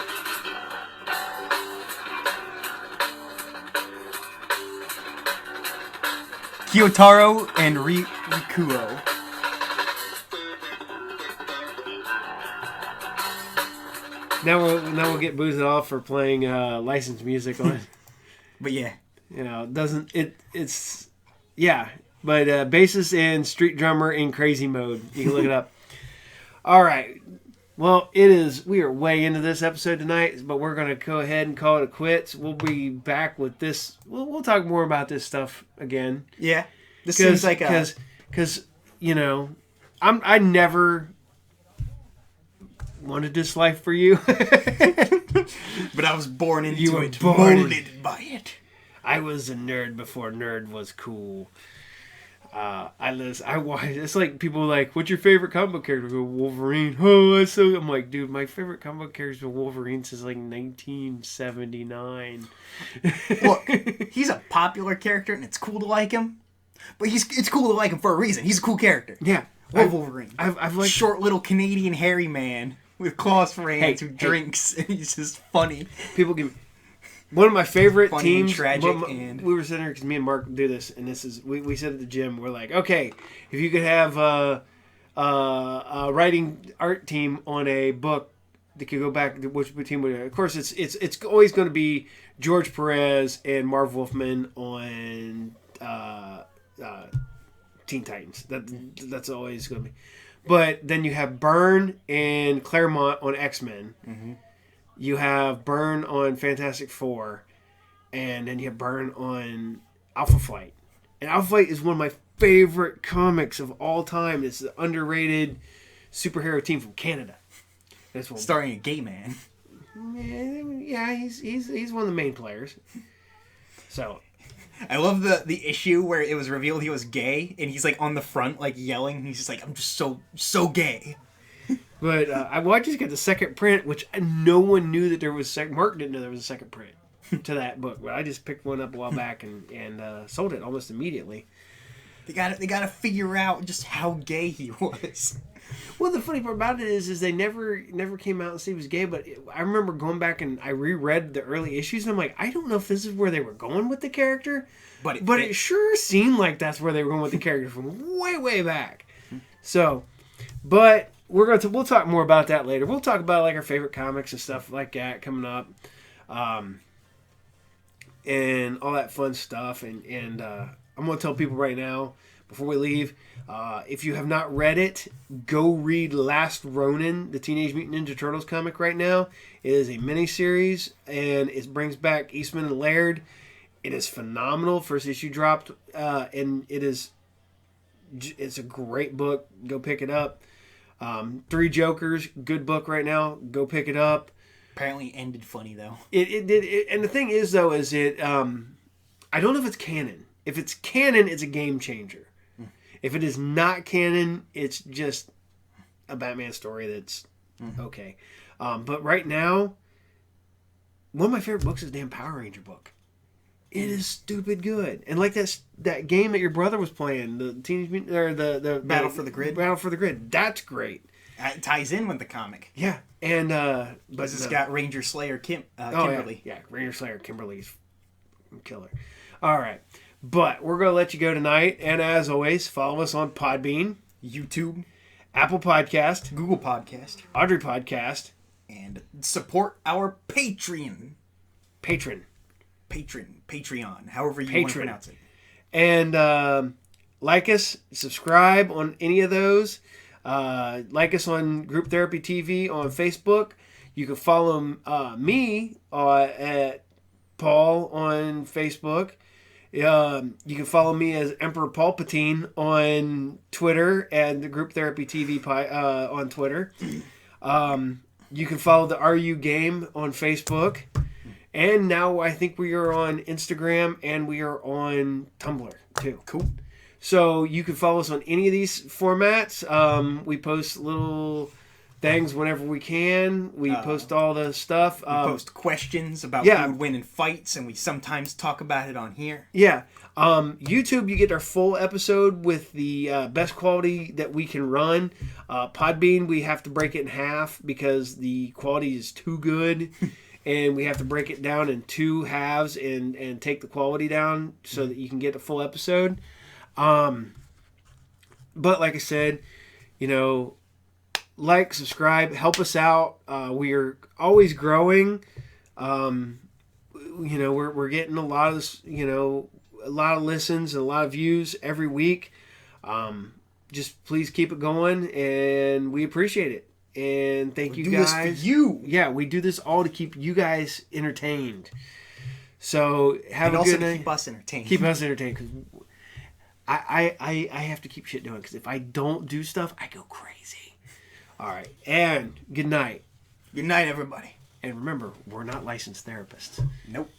Kyotaro and Rikuo. Now we'll get boozed off for playing licensed music on. But yeah, it's yeah. But bassist and street drummer in crazy mode. You can look it up. All right. Well, we are way into this episode tonight, but we're going to go ahead and call it a quits. We'll be back with this. We'll talk more about this stuff again. Yeah. This seems like because I never wanted this life for you. But I was born into it. Molded by it. I was a nerd before nerd was cool. It's like people like, what's your favorite comic book character? I go, Wolverine. Oh, I'm like, dude, my favorite comic book character is Wolverine since like 1979. Look, he's a popular character and it's cool to like him. But it's cool to like him for a reason. He's a cool character. Yeah. Wolverine. I've liked short little Canadian hairy man with claws for hands who drinks and he's just funny. People give one of my favorite funny teams. And tragic and we were sitting here because me and Mark do this, and this is we said at the gym, we're like, okay, if you could have a writing art team on a book that could go back, which team would? Of course, it's always going to be George Perez and Marv Wolfman on Teen Titans. That's always going to be. But then you have Byrne and Claremont on X-Men. Mm-hmm. You have Byrne on Fantastic Four. And then you have Byrne on Alpha Flight. And Alpha Flight is one of my favorite comics of all time. It's the underrated superhero team from Canada. That's one. Starring a gay man. Yeah, he's one of the main players. So I love the issue where it was revealed he was gay, and he's like on the front, like yelling. And he's just like, "I'm just so gay." But I just got the second print, which no one knew that there was second. Mark didn't know there was a second print to that book. But I just picked one up a while back and sold it almost immediately. They gotta figure out just how gay he was. Well, the funny part about it is they never came out and said he was gay. But I remember going back and I reread the early issues, and I'm like, I don't know if this is where they were going with the character, but it sure seemed like that's where they were going with the character from way back. So, but we'll talk more about that later. We'll talk about like our favorite comics and stuff like that coming up, and all that fun stuff. And I'm gonna tell people right now before we leave. If you have not read it, go read Last Ronin, the Teenage Mutant Ninja Turtles comic right now. It is a miniseries, and it brings back Eastman and Laird. It is phenomenal. First issue dropped, and it's a great book. Go pick it up. Three Jokers, good book right now. Go pick it up. Apparently ended funny, though. It did. And the thing is, though, I don't know if it's canon. If it's canon, it's a game changer. If it is not canon, it's just a Batman story that's okay. But right now, one of my favorite books is the damn Power Ranger book. It is stupid good. And like that game that your brother was playing, the Teenage Mutant or the Battle for the Grid. Battle for the Grid. That's great. It ties in with the comic. Yeah. And but it's got Ranger Slayer Kimberly. Yeah, Ranger Slayer Kimberly's killer. All right. But we're going to let you go tonight. And as always, follow us on Podbean, YouTube, Apple Podcast, Google Podcast, Audrey Podcast, and support our Patreon, however you want to pronounce it. And like us, subscribe on any of those. Like us on Group Therapy TV on Facebook. You can follow me at Paul on Facebook. You can follow me as Emperor Palpatine on Twitter and the Group Therapy TV on Twitter. You can follow the RU Game on Facebook. And now I think we are on Instagram and we are on Tumblr too. Cool. So you can follow us on any of these formats. We post little things whenever we can. We post all the stuff. We post questions about who would win in fights, and we sometimes talk about it on here. Yeah. YouTube, you get our full episode with the best quality that we can run. Podbean, we have to break it in half because the quality is too good. And we have to break it down in two halves and take the quality down so that you can get a full episode. But like I said, like, subscribe, help us out. We are always growing. We're getting a lot of listens and a lot of views every week. Just please keep it going, and we appreciate it. And thank you guys. We do this for you. Yeah, we do this all to keep you guys entertained. So have a good night. Keep us entertained. Keep us entertained. Cause I have to keep shit doing, because if I don't do stuff, I go crazy. All right, and good night. Good night, everybody. And remember, we're not licensed therapists. Nope.